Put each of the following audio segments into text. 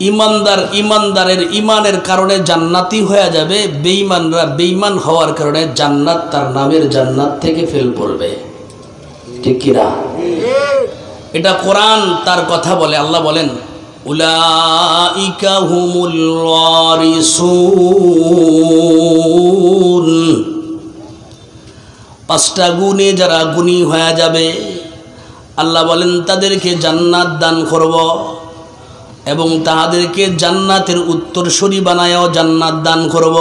ইমানদারের ইমানের কারণে জান্নাতি হয়ে যাবে, বেঈমানরা বেঈমান হওয়ার কারণে জান্নাত তার নামের জান্নাত থেকে ফেল পড়বে। ঠিক কি না? এটা কোরআন তার কথা বলে। আল্লাহ বলেন উলাইকা হুমুল ওয়ারিসুন, পাঁচটা গুণে যারা গুণী হয়ে যাবে আল্লাহ বলেন তাদেরকে জান্নাত দান করব এবং তাহাদেরকে জান্নাতের উত্তরসূরি বানায়ও জান্নাত দান করব।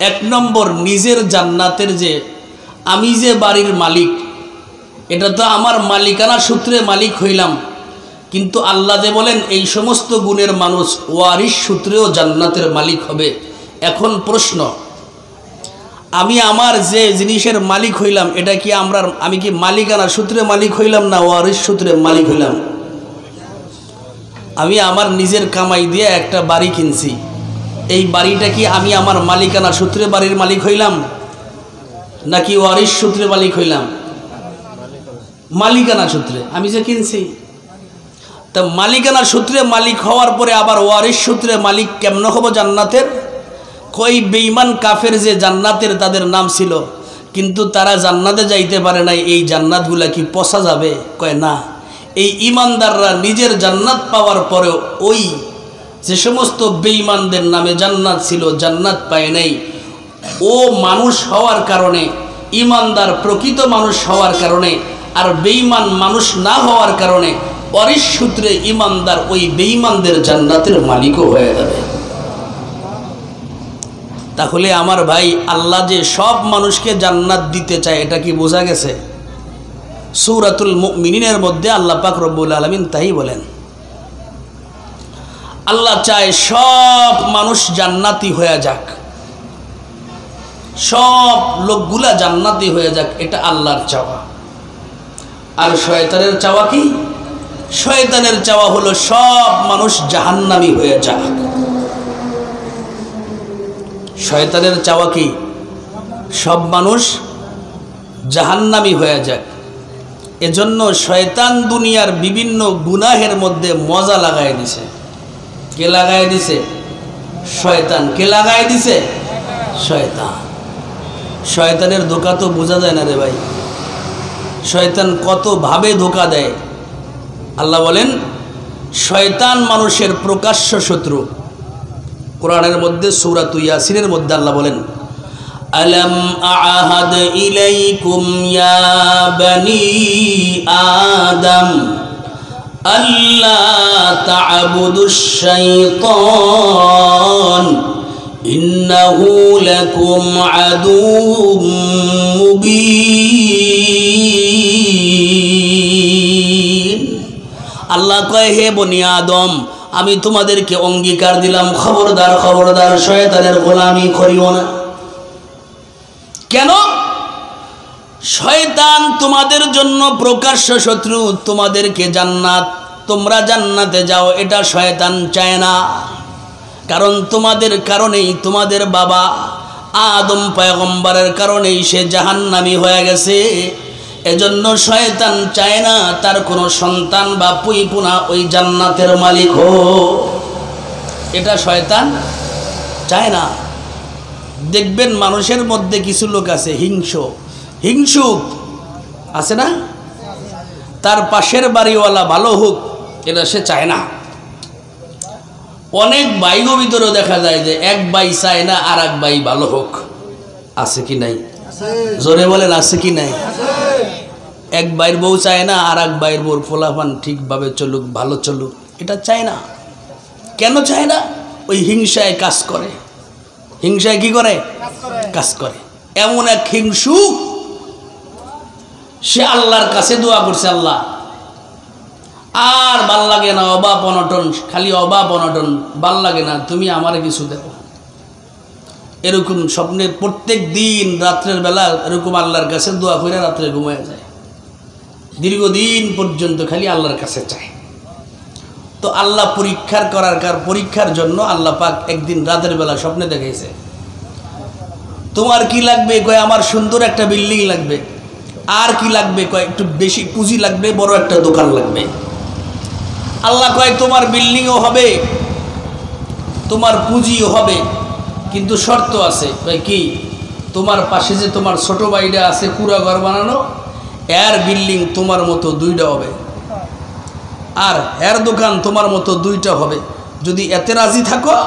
এক নম্বর, নিজের জান্নাতের যে আমি যে বাড়ির মালিক, এটা তো আমার মালিকানা সূত্রে মালিক হইলাম, কিন্তু আল্লাহ যে বলেন এই সমস্ত গুণের মানুষ ওয়ারিস সূত্রেও জান্নাতের মালিক হবে। এখন প্রশ্ন, আমি আমার যে জিনিসের মালিক হইলাম এটা কি আমি কি মালিকানা সূত্রে মালিক হইলাম না ওয়ারিস সূত্রে মালিক হইলাম? আমি আমার নিজের কামাই দিয়ে একটা বাড়ি কিনছি, এই বাড়িটা কি আমি আমার মালিকানা সূত্রে বাড়ির মালিক হইলাম নাকি ওয়ারিস সূত্রে মালিক হইলাম? মালিকানা সূত্রে আমি যে কিনছি। তা মালিকানা সূত্রে মালিক হওয়ার পরে আবার ওয়ারিস সূত্রে মালিক কেমন হব জান্নাতের? কই বেঈমান কাফের যে জান্নাতের তাদের নাম ছিল, কিন্তু তারা জান্নাতে যাইতে পারে নাই, এই জান্নাতগুলা কি পচা যাবে? কয় না। এই ইমানদাররা নিজের জান্নাত পাওয়ার পরেও ওই যে সমস্ত বেঈমানদের নামে জান্নাত ছিল জান্নাত পায় নাই, ও মানুষ হওয়ার কারণে, ইমানদার প্রকৃত মানুষ হওয়ার কারণে আর বেঈমান মানুষ না হওয়ার কারণে ওয়ারিস সূত্রে ইমানদার ওই বেঈমানদের জান্নাতের মালিকও হয়ে যাবে। তাহলে আমার ভাই, আল্লাহ যে সব মানুষকে জান্নাত দিতে চায় এটা কি বোঝা গেছে? সূরাতুল মুমিনিনের মধ্যে আল্লাহ পাক রব্বুল আলামিন তাই বলেন। আল্লাহ চায় সব মানুষ জান্নাতি হয়ে যাক, সব লোকগুলা জান্নাতি হয়ে যাক, এটা আল্লাহর চাওয়া। আর শয়তানের চাওয়া কি? শয়তানের চাওয়া হলো সব মানুষ জাহান্নামী হয়ে যাক। শয়তানের চাওয়া কি? সব মানুষ জাহান্নামী হয়ে যাক। এজন্য শয়তান দুনিয়ার বিভিন্ন গুনাহের মধ্যে মজা লাগাই দিছে। কে লাগাই দিছে? শয়তান। কে লাগাই দিছে? শয়তান। শয়তানের ধোঁকা তো বোঝা যায় না রে ভাই। শয়তান কত ভাবে ধোঁকা দেয়। আল্লাহ বলেন শয়তান মানুষের প্রকাশ্য শত্রু। কোরআনের মধ্যে সূরা ইয়াসিনের মধ্যে আল্লাহ বলেন আলাম আ'হাদ ইলাইকুম ইয়া বানি আদম আল্লা তা'বুদুশ শাইতান ইন্নাহু লাকুম আদুউম মুবিন। আল্লাহ কয়, হে বনি আদম, আমি তোমাদেরকে অঙ্গীকার দিলাম, খবরদার খবরদার শয়তানের গোলামি করিও না। কেন? শয়তান তোমাদের জন্য প্রকাশ্য শত্রু। তোমাদেরকে তোমরা জান্নাতে যাও এটা শয়তান চায় না। কারণ তোমাদের কারণেই, তোমাদের বাবা আদম পয়গম্বরের কারণেই সে জাহান্নামী হয়ে গেছে। এজন্য শয়তান চায় না তার কোনো সন্তান বা পুইপুনা ওই জান্নাতের মালিক হোক। এটা শয়তান চায় না। দেখবেন মানুষের মধ্যে কিছু লোক আছে হিংসুক আছে না? তার পাশের বাড়িওয়ালা ভালো হোক এটা সে চায় না। অনেক ভাইগো ভিতরেও দেখা যায় যে এক ভাই চায় না আর এক ভাই ভালো হোক। আছে কি নাই? জোরে বলেন, আছে কি নাই? এক ভাইয়ের বউ চায় না আর এক ভাইয়ের বউর ফোলাফান ঠিকভাবে চলুক, ভালো চলুক, এটা চায় না। কেন চায় না? ওই হিংসায় কাজ করে। হিংসায় কি করে? কাজ করে। এমন এক হিংসুক, সে আল্লাহর কাছে দোয়া করছে, আল্লাহ আর ভাল লাগে না, অভাব অনটন, খালি অভাব অনটন, ভাল লাগে না, তুমি আমারে কিছু দেবো। এরকম স্বপ্নে প্রত্যেক দিন রাত্রের বেলা এরকম আল্লাহর কাছে দোয়া করে রাত্রে ঘুমায় যায়। দীর্ঘদিন পর্যন্ত খালি আল্লাহর কাছে চায়। তো আল্লাহ পরীক্ষার জন্য আল্লাহ পাক একদিন রাতের বেলা স্বপ্নে দেখাইছে, তোমার কি লাগবে? কয় আমার সুন্দর একটা বিল্ডিং লাগবে। আর কি লাগবে? কয় একটু বেশি পুঁজি লাগবে, বড় একটা দোকান লাগবে। আল্লাহ কয় তোমার বিল্ডিংও হবে, তোমার পুঁজিও হবে, কিন্তু শর্ত আছে। কয় কি? তোমার পাশে যে তোমার ছোট ভাইটা আছে পুরা ঘর বানানো, এর বিল্ডিং তোমার মতো 2টা হবে, আর এর দোকান তোমার মতো 2টা হবে। যদি এতে রাজি থাকো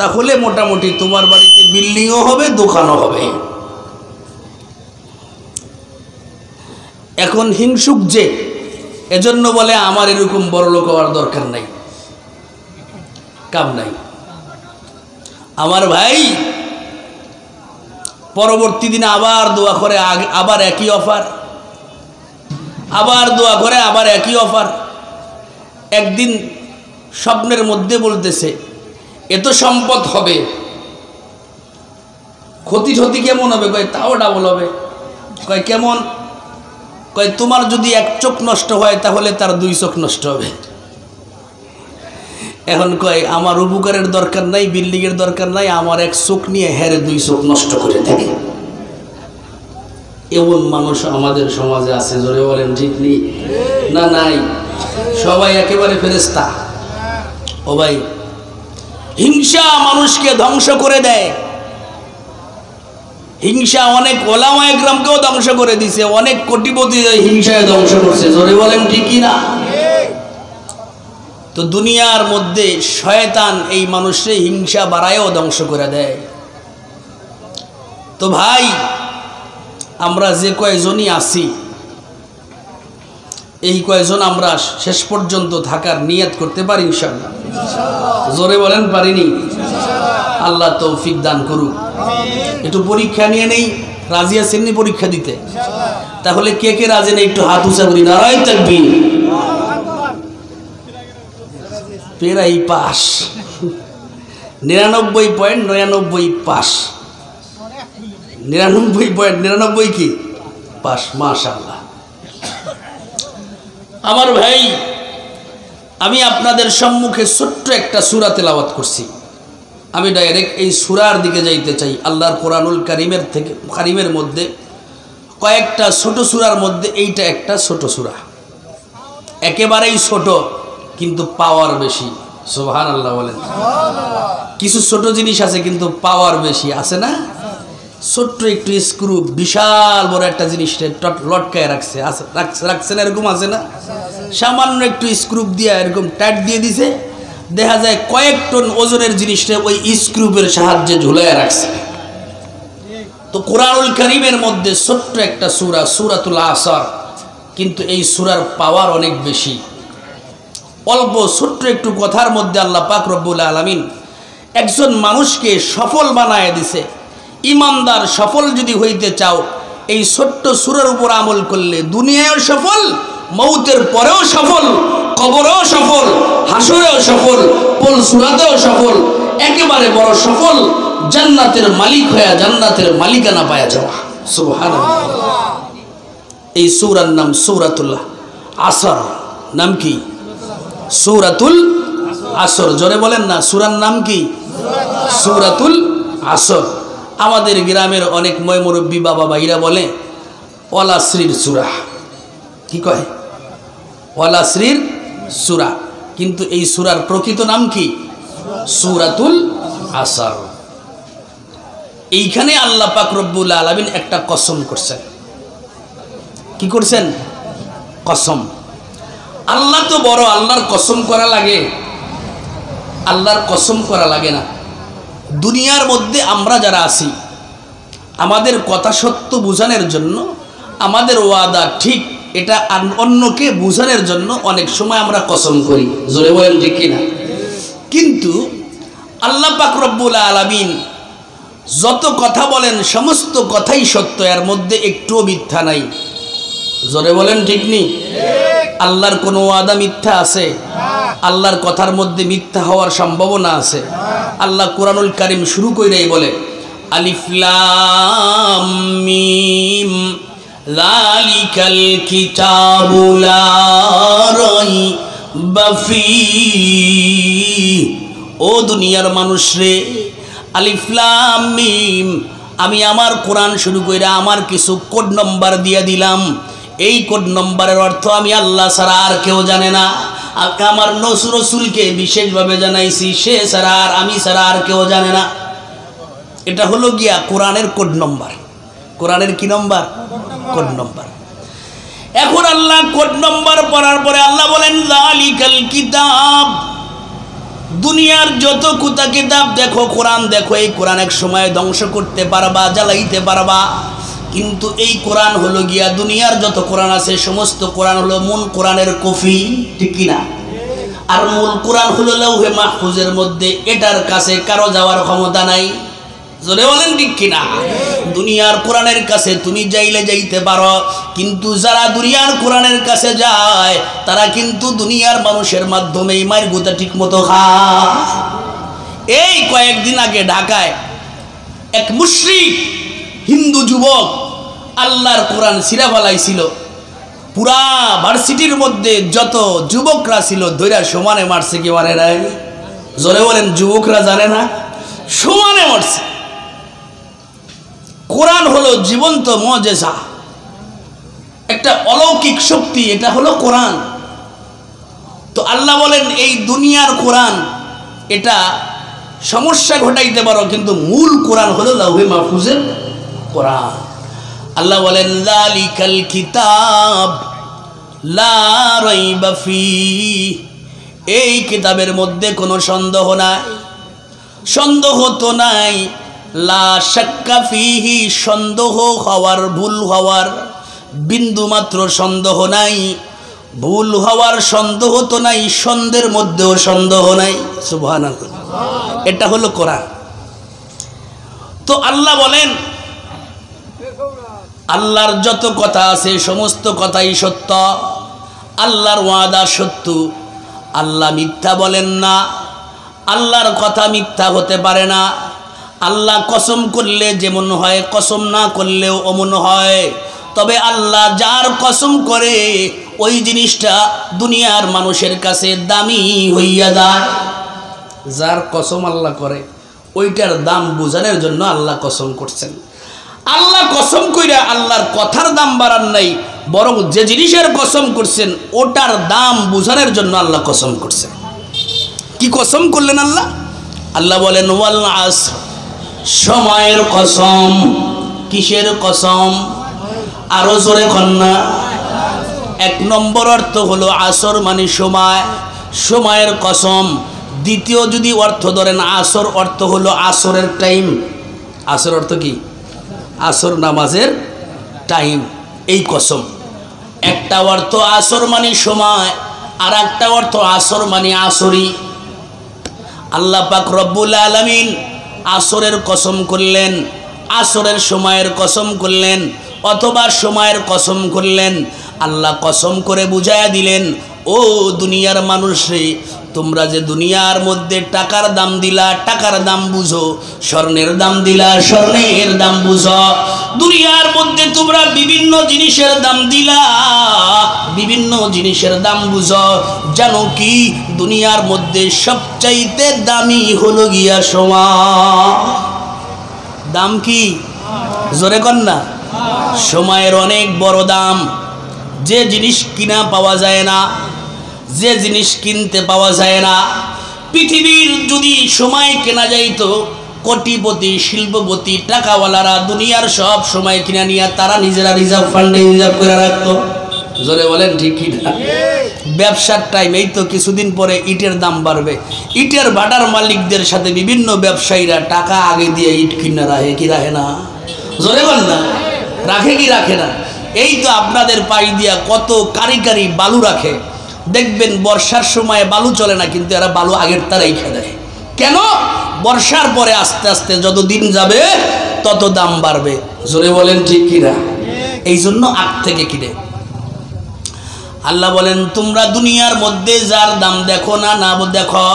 তাহলে মোটামুটি তোমার বাড়িতে বিল্ডিংও হবে, দোকানও হবে। এখন হিংসুক যে, এজন্য বলে আমার এরকম বড় লোক হওয়ার দরকার নাই, কাম নাই। আমার ভাই পরবর্তী দিনে আবার দোয়া করে, আবার একই অফার, আবার দোয়া করে, আবার একই অফার। একদিন স্বপ্নের মধ্যে বলতেছে এত সম্পদ হবে, ক্ষতি ক্ষতি কেমন হবে? কয় তাও ডাবল হবে। কয় কেমন? কয় তোমার যদি 1 চোখ নষ্ট হয় তাহলে তার 2 চোখ নষ্ট হবে। এখন কয় আমার উপকারের দরকার নাই, বিল্ডিংয়ের দরকার নাই, আমার 1 চোখ নিয়ে হেরে 2 চোখ নষ্ট করে দেয়। এমন মানুষ আমাদের সমাজে আছে, জোরে বলেন ঠিক নেই না? নাই, সবাই একেবারে ফেরেশতা। ও ভাই, হিংসা মানুষকে ধ্বংস করে দেয়। হিংসা অনেক ওলামা একরামকেও ধ্বংস করে দিছে, অনেক কোটিপতি হিংসায় ধ্বংস করছে, জোরে বলেন ঠিক না? তো দুনিয়ার মধ্যে শয়তান এই মানুষের হিংসা বাড়ায়ও ধ্বংস করে দেয়। তো ভাই, আমরা যে কয়জনই আছি, এই কয়জন আমরা শেষ পর্যন্ত থাকার নিয়ত করতে পারি ইনশাআল্লাহ? জোরে বলেন পারিনি? আল্লাহ তৌফিক দান করুক। একটু পরীক্ষা নিয়ে নেই, রাজি আছেন নি পরীক্ষা দিতে? তাহলে কে কে রাজি নেই একটু হাত উঁচা করি, নারায়ে তাকবীর। পেরাই পাস, 99.99 পাস, 99.99 কি পাস, মাশাআল্লাহ। আমার ভাই, আমি আপনাদের সম্মুখে ছোট্ট একটা সূরা তেলাওয়াত করছি। আমি ডাইরেক্ট এই সূরার দিকে যাইতে চাই। আল্লাহর কোরআনুল কারীমের মধ্যে কয়েকটা ছোট সূরার মধ্যে এইটা একটা ছোট সূরা, একেবারেই ছোট কিন্তু পাওয়ার বেশি। সুবহানাল্লাহ বলেন। কিছু ছোট জিনিস আছে কিন্তু পাওয়ার বেশি, আছে না? ছোট্ট একটু স্ক্রু বিশাল বড় একটা জিনিসটা লটকায় রাখছেন, এরকম আছে না? সামান্য একটু স্ক্রু দিয়ে এরকম টাইট দিয়ে দিছে, দেখা যায় কয়েক টন ওজনের জিনিসটা ওই স্ক্রুপের সাহায্যে ঝুলাইয়া রাখছে। তো কোরআনুল কারীমের মধ্যে ছোট্ট একটা সূরা, সূরাতুল আসর, কিন্তু এই সূরার পাওয়ার অনেক বেশি। অল্প ছোট্ট একটু কথার মধ্যে আল্লাহ পাক রব্বুল আলামিন একজন মানুষকে সফল বানায় দিছে। ইমানদার সফল যদি হইতে চাও, এই ছোট্ট সূরার উপর আমল করলে দুনিয়ায়ও সফল, মৌতের পরেও সফল, কবরেও সফল, হাসরেও সফল, পল সূরাতেও সফল, একেবারে বড় সফল, জান্নাতের মালিক হয়ে জান্নাতের মালিকানা পাওয়া যাওয়া। সুবহানাল্লাহ। এই সূরার নাম সূরাতুল আসর। নাম কি? সূরাতুল আসর। জোরে বলেন না, সূরার নাম কি? সূরাতুল আসর। আমাদের গ্রামের অনেক ময়মুরব্বী বাবা ভাইরা বলে ওয়াল আসরির সূরা। কি কয়? ওয়াল আসরির সূরা। কিন্তু এই সূরার প্রকৃত নাম কি? সূরাতুল আসর। এইখানে আল্লাহ পাক রব্বুল আলামিন একটা কসম করছেন। কি করছেন? কসম। আল্লাহ তো বড়, আল্লাহর কসম করা লাগে? আল্লাহর কসম করা লাগে না। দুনিয়ার মধ্যে আমরা যারা আছি, আমাদের কথা সত্য বোঝানোর জন্য, আমাদের ওয়াদা ঠিক এটা অন্যকে বোঝানোর জন্য অনেক সময় আমরা কসম করি, জোরে বলেন ঠিক কিনা? কিন্তু আল্লাহ পাক রব্বুল আলামিন যত কথা বলেন সমস্ত কথাই সত্য, এর মধ্যে একটুও মিথ্যা নাই। জোরে বলেন ঠিক নেই? আল্লাহর কোনো ওয়াদা মিথ্যা আছে? আল্লাহর কথার মধ্যে মিথ্যা হওয়ার সম্ভাবনা আছে? আল্লাহ কোরআনুল কারীম শুরু কইরাই বলে আলিফ লাম মিম যালিকাল কিতাবু লা রাইবা ফীহি। ও দুনিয়ার মানুষ রে, আলিফ লাম মিম, আমি আমার কোরআন শুরু কইরা আমার কিছু কোড নম্বর দিয়ে দিলাম। এই কোড নম্বরের অর্থ আমি আল্লাহ ছাড়া আর কেউ জানে না। আমার রাসূলকে বিশেষভাবে জানাইছি, সে ছাড়া আর আমি ছাড়া আর কেউ জানে না। এটা হলো গিয়া কোরআনের কোড নম্বর। কোরআনের কি নম্বর? Code number. এখন আল্লাহ কোড নম্বর পড়ার পরে আল্লাহ বলেন যালিকাল কিতাব, দুনিয়ার যত কুতা কিতাব দেখো, কোরআন দেখো, এই কোরআন এক সময় ধ্বংস করতে পারবা, জ্বালাইতে পারবা, কিন্তু এই কোরআন হলো গিয়া দুনিয়ার যত কোরআন আছে সমস্ত কোরআন হলো মূল কোরআনের কপি, ঠিক কিনা? আর মূল কোরআন হলো লাউহে মাহফুজের মধ্যে, এটার কাছে কারো যাওয়ার ক্ষমতা নাই। জোরে বলেন ঠিক কিনা? দুনিয়ার কোরআনের কাছে তুমি যাইলে যাইতে পারো, কিন্তু যারা দুনিয়ার কোরআনের কাছে যায় তারা কিন্তু দুনিয়ার মানুষের মাধ্যমে মায়ের গুতা ঠিক মতো খায়। এই কয়েকদিন আগে ঢাকায় এক মুশরিক হিন্দু যুবক আল্লাহর কোরআন ছিঁড়া ফেলাইছিল। পুরা ভার্সিটির মধ্যে যত যুবকরা ছিল ধৈরা সমানে মারছে, কি মারে নাই? জোরে বলেন, যুবকরা জানে না, সমানে মারছে। কোরআন হলো জীবন্ত মুজিজা, একটা অলৌকিক শক্তি, এটা হলো কোরআন। তো আল্লাহ বলেন এই দুনিয়ার কোরআন এটা সমস্যা ঘটাইতে পারো, কিন্তু মূল কোরআন হলো লাউহে মাহফুজের কোরআন। আল্লাহ বলেন যালিকাল কিতাব লা রাইবা ফিহি, এই কিতাবের মধ্যে কোনো সন্দেহ নাই, সন্দেহ তো নাই। লা শাক্কা ফিহি, সন্দেহ হওয়ার, ভুল হওয়ার বিন্দু মাত্র সন্দেহ নাই। ভুল হওয়ার সন্দেহ তো নাই, সন্দেহের মধ্যেও সন্দেহ নাই। সুবহানাল্লাহ, এটা হলো কোরআন। তো আল্লাহ বলেন আল্লাহর যত কথা আছে সমস্ত কথাই সত্য, আল্লাহর ওয়াদা সত্য, আল্লাহ মিথ্যা বলেন না, আল্লাহর কথা মিথ্যা হতে পারে না। আল্লাহ কসম করলে যেমন হয়, কসম না করলেও অমন হয়। তবে আল্লাহ যার কসম করে ওই জিনিসটা দুনিয়ার মানুষের কাছে দামি হইয়া যায়। যার কসম আল্লাহ করে ওইটার দাম বোঝানোর জন্য আল্লাহ কসম করছেন। আল্লাহ কসম কইরা আল্লাহর কথার দাম বাড়ান নাই, বরং যে জিনিসের কসম করছেন ওটার দাম বোঝানোর জন্য আল্লাহ কসম করছেন। কি কসম করলেন আল্লাহ? আল্লাহ বলেন ওয়াল আসর, সময়ের কসম। কিসের কসম? আরো জোরে কন্যা। এক নম্বর অর্থ হলো আসর মানে সময়, সময়ের কসম। দ্বিতীয় যদি অর্থ ধরেন আসর অর্থ হলো আসরের টাইম। আসর অর্থ কি? আসর নামাজের টাইম, এই কসম। একটা অর্থ আসর মানে সময়, আর একটা অর্থ আসর মানে আসরি। আল্লাহ পাক রব্বুল আলামিন আসরের কসম করলেন, আসরের সময়ের কসম করলেন, অথবা সময়ের কসম করলেন। আল্লাহ কসম করে বুঝাইয়া দিলেন, ও দুনিয়ার মানুষে, তোমরা যে দুনিয়ার মধ্যে টাকার দাম দিলা, টাকার দাম বুঝো, স্বর্ণের দাম দিলা, স্বর্ণের দাম বুঝো। দুনিয়ার মধ্যে তোমরা বিভিন্ন জিনিসের দাম দিলা, বিভিন্ন জিনিসের দাম বুঝো। জানো কি দুনিয়ার মধ্যে সবচাইতে দামি হলো গিয়া সময়। দাম কি? জোরে কর না। সময়ের অনেক বড় দাম। যে জিনিস কিনা পাওয়া যায় না, যে জিনিস কিনতে পাওয়া যায় না, পৃথিবীর যদি সময় কেনা যাইতো, কোটিপতি, শিল্পপতি, টাকাওয়ালারা দুনিয়ার সব সময় কিনা নিয়ে তারা নিজেরা রিজার্ভ ফান্ডে রিজার্ভ করে রাখতো। জোরে বলেন ঠিক কি না? ব্যবসার টাইম, এই তো কিছুদিন পরে ইটের দাম বাড়বে। ইটের ভাটার মালিকদের সাথে বিভিন্ন ব্যবসায়ীরা টাকা আগে দিয়ে ইট কিনে রাখে, কি রাখে না? জোরে বল না, রাখে কি রাখে না? এই তো আপনাদের পাই দিয়া কত কারিকারি বালু রাখে, দেখবেন বর্ষার সময় বালু চলে না, কিন্তু এরা বালু আগের তারাই খেয়ে দেয়। কেন? বর্ষার পরে আস্তে আস্তে যত দিন যাবে তত দাম বাড়বে। জোরে বলেন ঠিক কিনা? এই জন্য আগ থেকে কিনে। আল্লাহ বলেন তোমরা দুনিয়ার মধ্যে যার দাম দেখো না, না দেখো,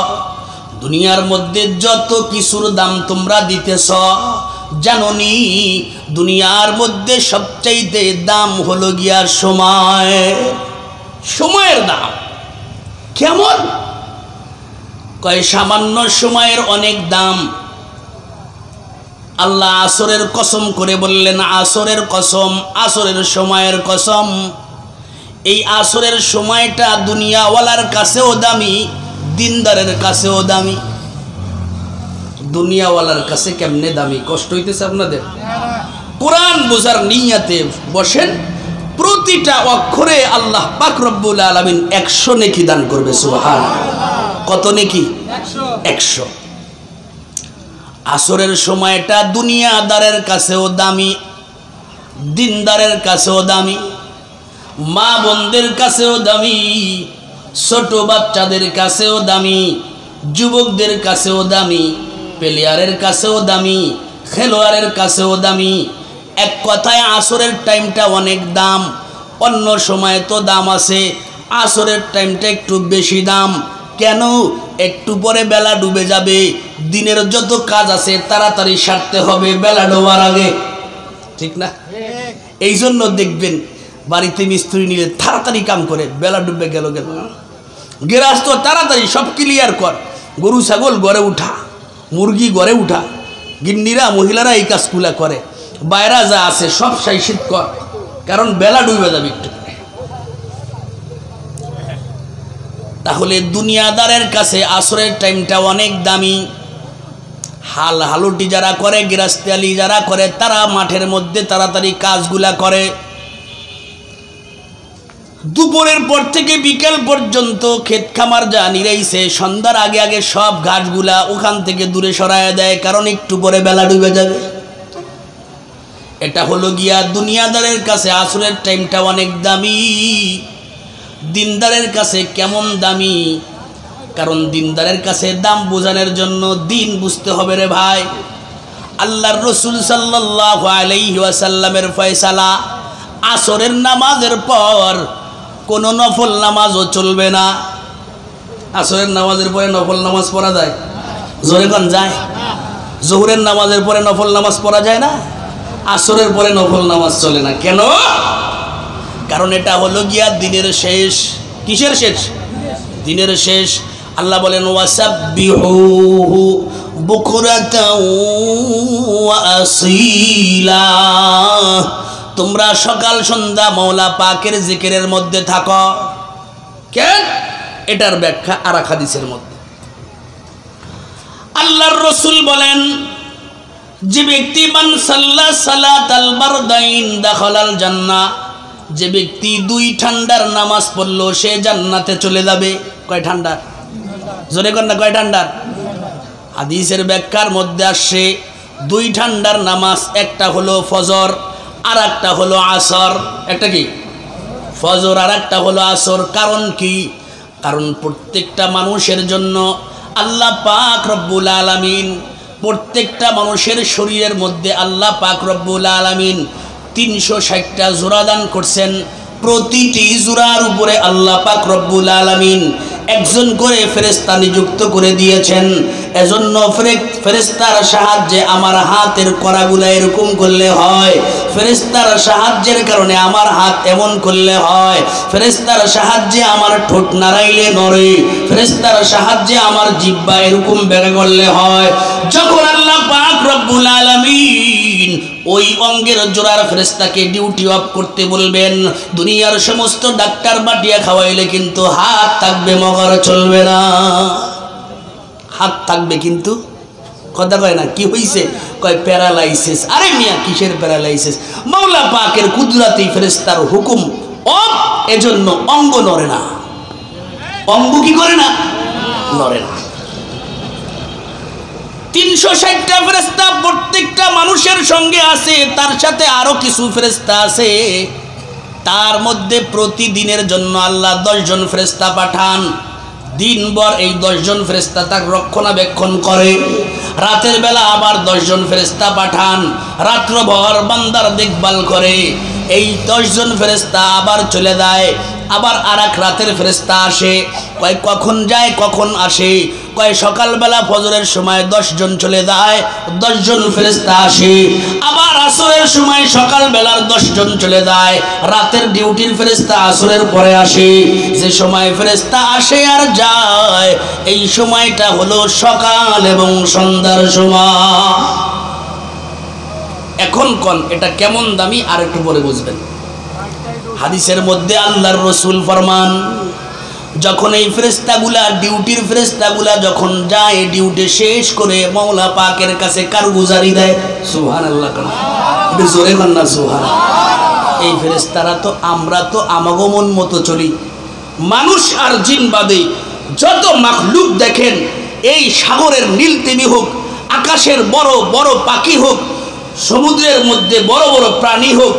দুনিয়ার মধ্যে যত কিছুর দাম তোমরা দিতেছ, জানোনি দুনিয়ার মধ্যে সবচাইতে দাম হলো গিয়া সময়। সময়ের দাম কেমন? কয় সামান্য সময়ের অনেক দাম। আল্লাহ আসরের কসম করে বললেন, আসরের কসম, আসরের সময়ের কসম। এই আসরের সময়টা দুনিয়াওয়ালার কাছেও দামি, দিনদারের কাছেও দামি। দুনিয়াওয়ালার কাছে কেমনে দামি, কষ্ট হইতেছে আপনাদের? কোরআন বোঝার নিয়াতে বসেন, প্রতিটা অক্ষরে আল্লাহ পাক রব্বুল আলামিন 100 নেকি দান করবে। সুবহানাল্লাহ। কত নেকি? 100। আসরের সময়টা দুনিয়াদারের কাছেও দামি, দিনদারের কাছেও দামি, মা বোনদের কাছেও দামি, ছোট বাচ্চাদের কাছেও দামি, যুবকদের কাছেও দামি, প্লেয়ারের কাছেও দামি, খেলোয়াড়ের কাছেও দামি। এক কথায় আসরের টাইমটা অনেক দাম। অন্য সময় তো দাম আছে, আসরের টাইমটা একটু বেশি দাম। কেন? একটু পরে বেলা ডুবে যাবে, দিনের যত কাজ আছে তাড়াতাড়ি সারতে হবে বেলা ডোবার আগে, ঠিক না? এই জন্য দেখবেন বাড়িতে মিস্ত্রি নিলে তাড়াতাড়ি কাম করে, বেলা ডুবে গেল। গেরাজ তো তাড়াতাড়ি সব ক্লিয়ার কর, গরু ছাগল ঘরে উঠা, মুরগি ঘরে উঠা, গিন্নিরা মহিলারা এই কাজগুলা করে, বাইরা যা আছে সব সাইশিত কর, কারণ বেলা ডুবে যাবে একটু। তাহলে দুনিয়াদারের কাছে আসরের টাইমটা অনেক দামি। হাল হালুটি যারা করে, গৃহস্থী যারা করে, তারা মাঠের মধ্যে তাড়াতাড়ি কাজগুলা করে। দুপুরের পর থেকে বিকেল পর্যন্ত ক্ষেত খামার যা নিরাইছে, সন্ধ্যার আগে আগে সব ঘাসগুলা ওখান থেকে দূরে সরায় দেয়, কারণ একটু পরে বেলা ডুবে যাবে। এটা হলো গিয়া দুনিয়াদারের কাছে আসরের টাইমটা অনেক দামি। দিনদারের কাছে কেমন দামি? কারণ দিনদারের কাছে দাম বোঝানোর জন্য দিন বুঝতে হবে রে ভাই। আল্লাহর রাসূল সাল্লাল্লাহু আলাইহি ওয়াসাল্লামের ফয়সালা, আসরের নামাজের পর কোনো নফল নামাজও চলবে না। আসরের নামাজের পরে নফল নামাজ পড়া যায়? জোরে কোন যায়? জোহরের নামাজের পরে নফল নামাজ পড়া যায় না, আসরের পরে নফল নামাজ চলে না। কেন? কারণ এটা হলো গিয়া দিনের শেষ। কিসের শেষ? দিনের শেষ। আল্লাহ বলেন ওয়াসাব্বিহুহু বুকরাতাও ওয়া আসীলা, তোমরা সকাল সন্ধ্যা মাওলা পাকের জিকিরের মধ্যে থাকো। কেন? এটার ব্যাখ্যা আরেক হাদিসের মধ্যে আল্লাহর রাসূল বলেন, যে ব্যক্তি মান সাল্লা সালাতাল বারদাইন দাখালাল জান্নাহ, যে ব্যক্তি 2 ঠান্ডার নামাজ পড়লো সে জান্নাতে চলে যাবে। কয় ঠান্ডার? জোরে কর না, কয় ঠান্ডার? হাদিসের ব্যাখ্যার মধ্যে আসছে 2 ঠান্ডার নামাজ, একটা হলো ফজর আর একটা হলো আসর। একটা কি? ফজর আর একটা হলো আসর। কারণ কি? কারণ প্রত্যেকটা মানুষের জন্য আল্লাহ পাক রব্বুল আলামিন, প্রত্যেকটা মানুষের শরীরের মধ্যে আল্লাহ পাক রব্বুল আলামিন 360টা জোড়া দান করছেন। প্রতিটি জোড়ার উপরে আল্লাহ পাক রব্বুল আলামিন একজন করে ফেরেশতা নিযুক্ত করে দিয়েছেন। এজন্য ফেরেশতার সাহায্যে আমার হাতের কড়াগুলো এরকম করলে হয়, ফেরেশতার সাহায্যের কারণে আমার হাত এমন করলে হয়, ফেরেশতার সাহায্যে আমার ঠোঁট নাড়াইলে নড়ে, ফেরেশতার সাহায্যে আমার জিহ্বা এরকম বেড়ে করলে হয়। যখন আল্লাহ পাক রব্বুল আলামিন ওই অঙ্গের জোড়ার ফেরেশতাকে ডিউটি অফ করতে বলবেন, দুনিয়ার সমস্ত ডাক্তার বাটিয়া খাওয়াইলে কিন্তু হাত থাকবে, মগর চলবে না। হাত থাকবে কিন্তু কথা কয় না। কি হইছে? কয় প্যারালাইসিস। আরে মিয়া কিসের প্যারালাইসিস? মাওলা পাকের কুদরতি ফেরেশতার হুকুম অফ, এজন্য অঙ্গ নড়ে না। অঙ্গ কি করে না? নড়ে না। 360টা ফেরেশতা প্রত্যেকটা মানুষের সঙ্গে আছে, তার সাথে আরো কিছু ফেরেশতা আছে। তার মধ্যে প্রতিদিনের জন্য আল্লাহ 10 জন ফেরেশতা পাঠান। দিনভর এই 10 জন ফেরেশতা তার রক্ষণাবেক্ষণ করে। রাতের বেলা আবার 10 জন ফেরেশতা পাঠান, রাত্রভর বান্দার দেখভাল করে। এই 10 জন ফেরেশতা আবার চলে যায়, আবার আরেক রাতের ফেরেশতা আসে। কয় কখন যায় কখন আসে? কয় সকালবেলা ফজরের সময় 10 জন চলে যায়, 10 জন ফেরেশতা আসে। আবার আসরের সময় সকালবেলার 10 জন চলে যায়, রাতের ডিউটির ফেরেশতা আসরের পরে আসে। যে সময় ফেরেশতা আসে আর যায়, এই সময়টা হলো সকাল এবং সন্ধ্যার সময়। এখন কোন এটা কেমন দামি আর একটু পরে বুঝবেন। হাদিসের মধ্যে আল্লাহর রাসূল ফরমান, যখন এই ফেরেশতাগুলা ডিউটির ফেরেশতাগুলা যখন যায় ডিউটি শেষ করে মাওলা পাকের কাছে কারগুজারি দেয়, সুবহানাল্লাহ, একটু জোরে বলেন না সুবহানাল্লাহ। এই ফেরেশতারা তো আমরা তো আমাগমন মতো চলি, মানুষ আর জিন বাদে যত মাখলুক দেখেন, এই সাগরের নীল তিমি হোক, আকাশের বড় বড় পাখি হোক, সমুদ্রের মধ্যে বড় বড় প্রাণী হোক,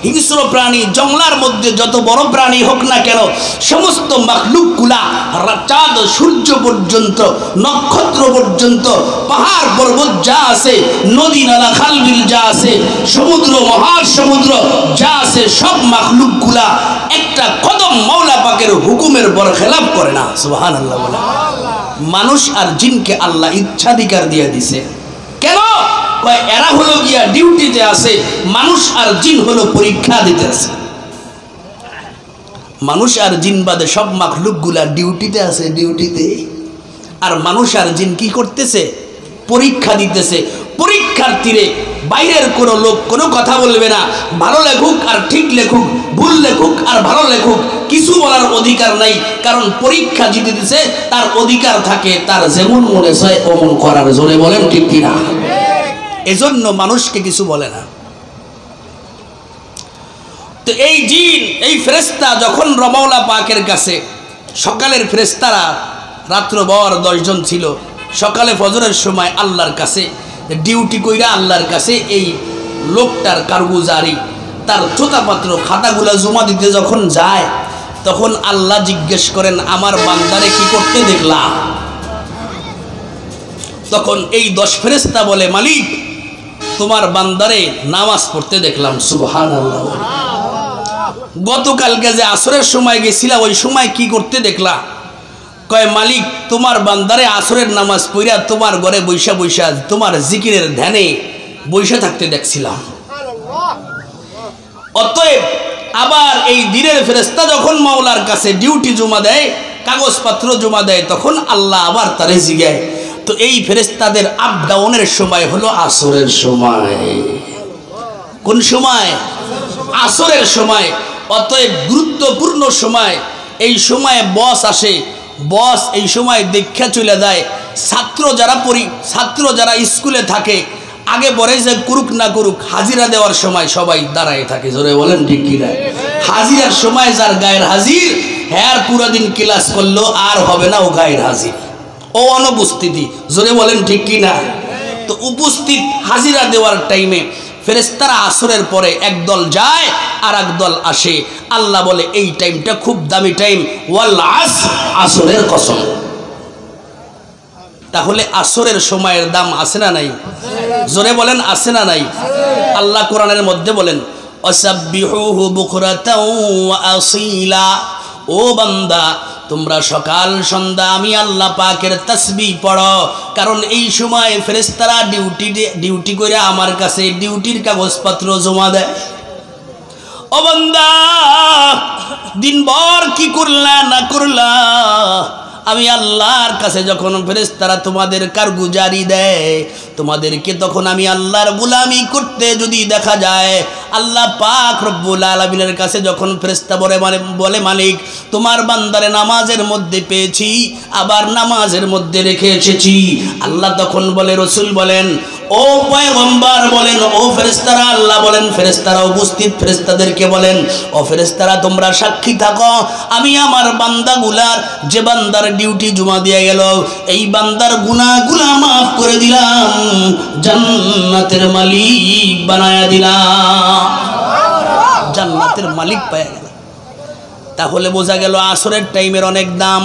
হিংস্র প্রাণী, জঙ্গলার মধ্যে যত বড় প্রাণী হোক না কেন, সমস্ত মাখলুকগুলা চাঁদ সূর্য পর্যন্ত, নক্ষত্র পর্যন্ত, পাহাড় পর্বত যা আছে, নদী নালা খাল বিল যা আছে, সমুদ্র মহাসমুদ্র যা আছে, সব মাখলুকগুলা একটা কদম মাওলা পাকের হুকুমের বরখেলাপ করে না, সুবহানাল্লাহ বলে। মানুষ আর জিনকে আল্লাহ ইচ্ছাধিকার দিয়ে দিছে। কেন? এরা হলো গিয়া ডিউটিতে আছে, মানুষ আর জিন হলো পরীক্ষা দিতে আছে। মানুষ আর জিন বাদে সব মাখলুকগুলা ডিউটিতে আছে, ডিউটিতে। আর মানুষ আর জিন কি করতেছে? পরীক্ষা দিতেছে। পরীক্ষার তীরে বাইরের কোনো লোক কোনো কথা বলবে না, ভালো লেখুক আর ঠিক লেখুক, ভুল লেখুক আর ভালো লেখুক, কিছু বলার অধিকার নাই। কারণ পরীক্ষা জিতে দিছে, তার অধিকার থাকে তার যেমন মনে চায় অমন করার। জোরে বলেন ঠিক কিনা? এজন্য মানুষকে কিছু বলে না। তো এই জিন, এই ফেরেশতা যখন মাওলা পাকের কাছে, সকালের ফেরেশতারা রাত্রভর 10 জন ছিল, সকালে ফজরের সময় আল্লাহর কাছে ডিউটি কইরা আল্লাহর কাছে এই লোকটার কারগুজারি, তার চোতাপত্র খাতাগুলা জমা দিতে যখন যায়, তখন আল্লাহ জিজ্ঞেস করেন, আমার বান্দারে কি করতে দেখলা? তখন এই 10 ফেরেশতা বলে, মালিক, তোমার বান্দারে নামাজ পড়তে দেখলাম। সুবহানাল্লাহ। গতকালকে যে আসরের সময় গেছিলা, ওই সময় কি করতে দেখলা? কয়, মালিক, তোমার বান্দারে আসরের নামাজ পড়া তোমার ঘরে বৈশা বৈশা তোমার জিকিরের ধ্যানে বৈশা থাকতে দেখছিলাম। অতএব আবার এই দিনের ফেরেশতা যখন মাওলার কাছে ডিউটি জমা দেয়, কাগজপত্র জমা দেয়, তখন আল্লাহ আবার তারে জিগায়। তো এই ফেরেশতাদের আপ ডাউনের সময় হলো আসরের সময়। কোন সময়? আসরের সময়। অতএব গুরুত্বপূর্ণ সময়। এই সময়ে বস আসে, বস এই সময় দীক্ষা চলে যায়। ছাত্র যারা স্কুলে থাকে, আগে পরে যে করুক না করুক, হাজিরা দেওয়ার সময় সবাই দাঁড়ায় থাকে। জোরে বলেন ঠিক কিনা? হাজিরার সময় যার গায়ের হাজির, হ্যাঁ পুরো দিন ক্লাস করলো আর হবে না, ও গায়ের হাজির, ও অনুপস্থিতি। জোরে বলেন ঠিক কিনা? তো উপস্থিত হাজিরা দেওয়ার টাইমে ফেরেশতারা আসরের পরে একদল যায় আর একদল আসে। আল্লাহ বলে, এই টাইমটা খুব দামি টাইম, ওয়াল আসর, আসরের কসম। তাহলে আসরের সময়ের দাম আছে না নাই? জোরে বলেন, আছে না নাই? আল্লাহ কোরআনের মধ্যে বলেন, ওয়াসাব্বিহুহু বুকরাতাও ওয়া আসীলা। ও বান্দা, তোমরা সকাল সন্ধ্যা আমি আল্লাহ পাকের তাসবিহ পড়ো, কারণ এই সময় ফেরেশতারা ডিউটি করে আমার কাছে ডিউটির কাগজপত্র জমা দেয়। ও বান্দা, দিনভর কি করলা না করলা, আমি আল্লাহর কাছে যখন ফেরেশতারা তোমাদের কারগুজারি দেয়, তোমাদেরকে তখন আমি আল্লাহর গোলামি করতে যদি দেখা যায়, আল্লাহ পাক রব্বুল আলামিনের কাছে যখন ফেরেশতা বলে, মালিক, তোমার বান্দারে নামাজের মধ্যে পেয়েছি, আবার নামাজের মধ্যে রেখে এসেছি, আল্লাহ তখন বলে, রসুল বলেন, ও পয়গম্বর বলেন, ও ফেরেশতারা, আল্লাহ বলেন, ফেরেশতারা উপস্থিত ফেরেশতাদেরকে বলেন, ও ফেরেশতারা, তোমরা সাক্ষী থাকো, আমি আমার বান্দাগুলার, যে বান্দার ডিউটি জমা দিয়ে গেল, এই বান্দার গুনাহগুলা মাফ করে দিলাম, জান্নাতের মালিক বানায়া দিলাম, জান্নাতের মালিক পাওয়া গেল। তাহলে বোঝা গেল আসরের টাইমের অনেক দাম।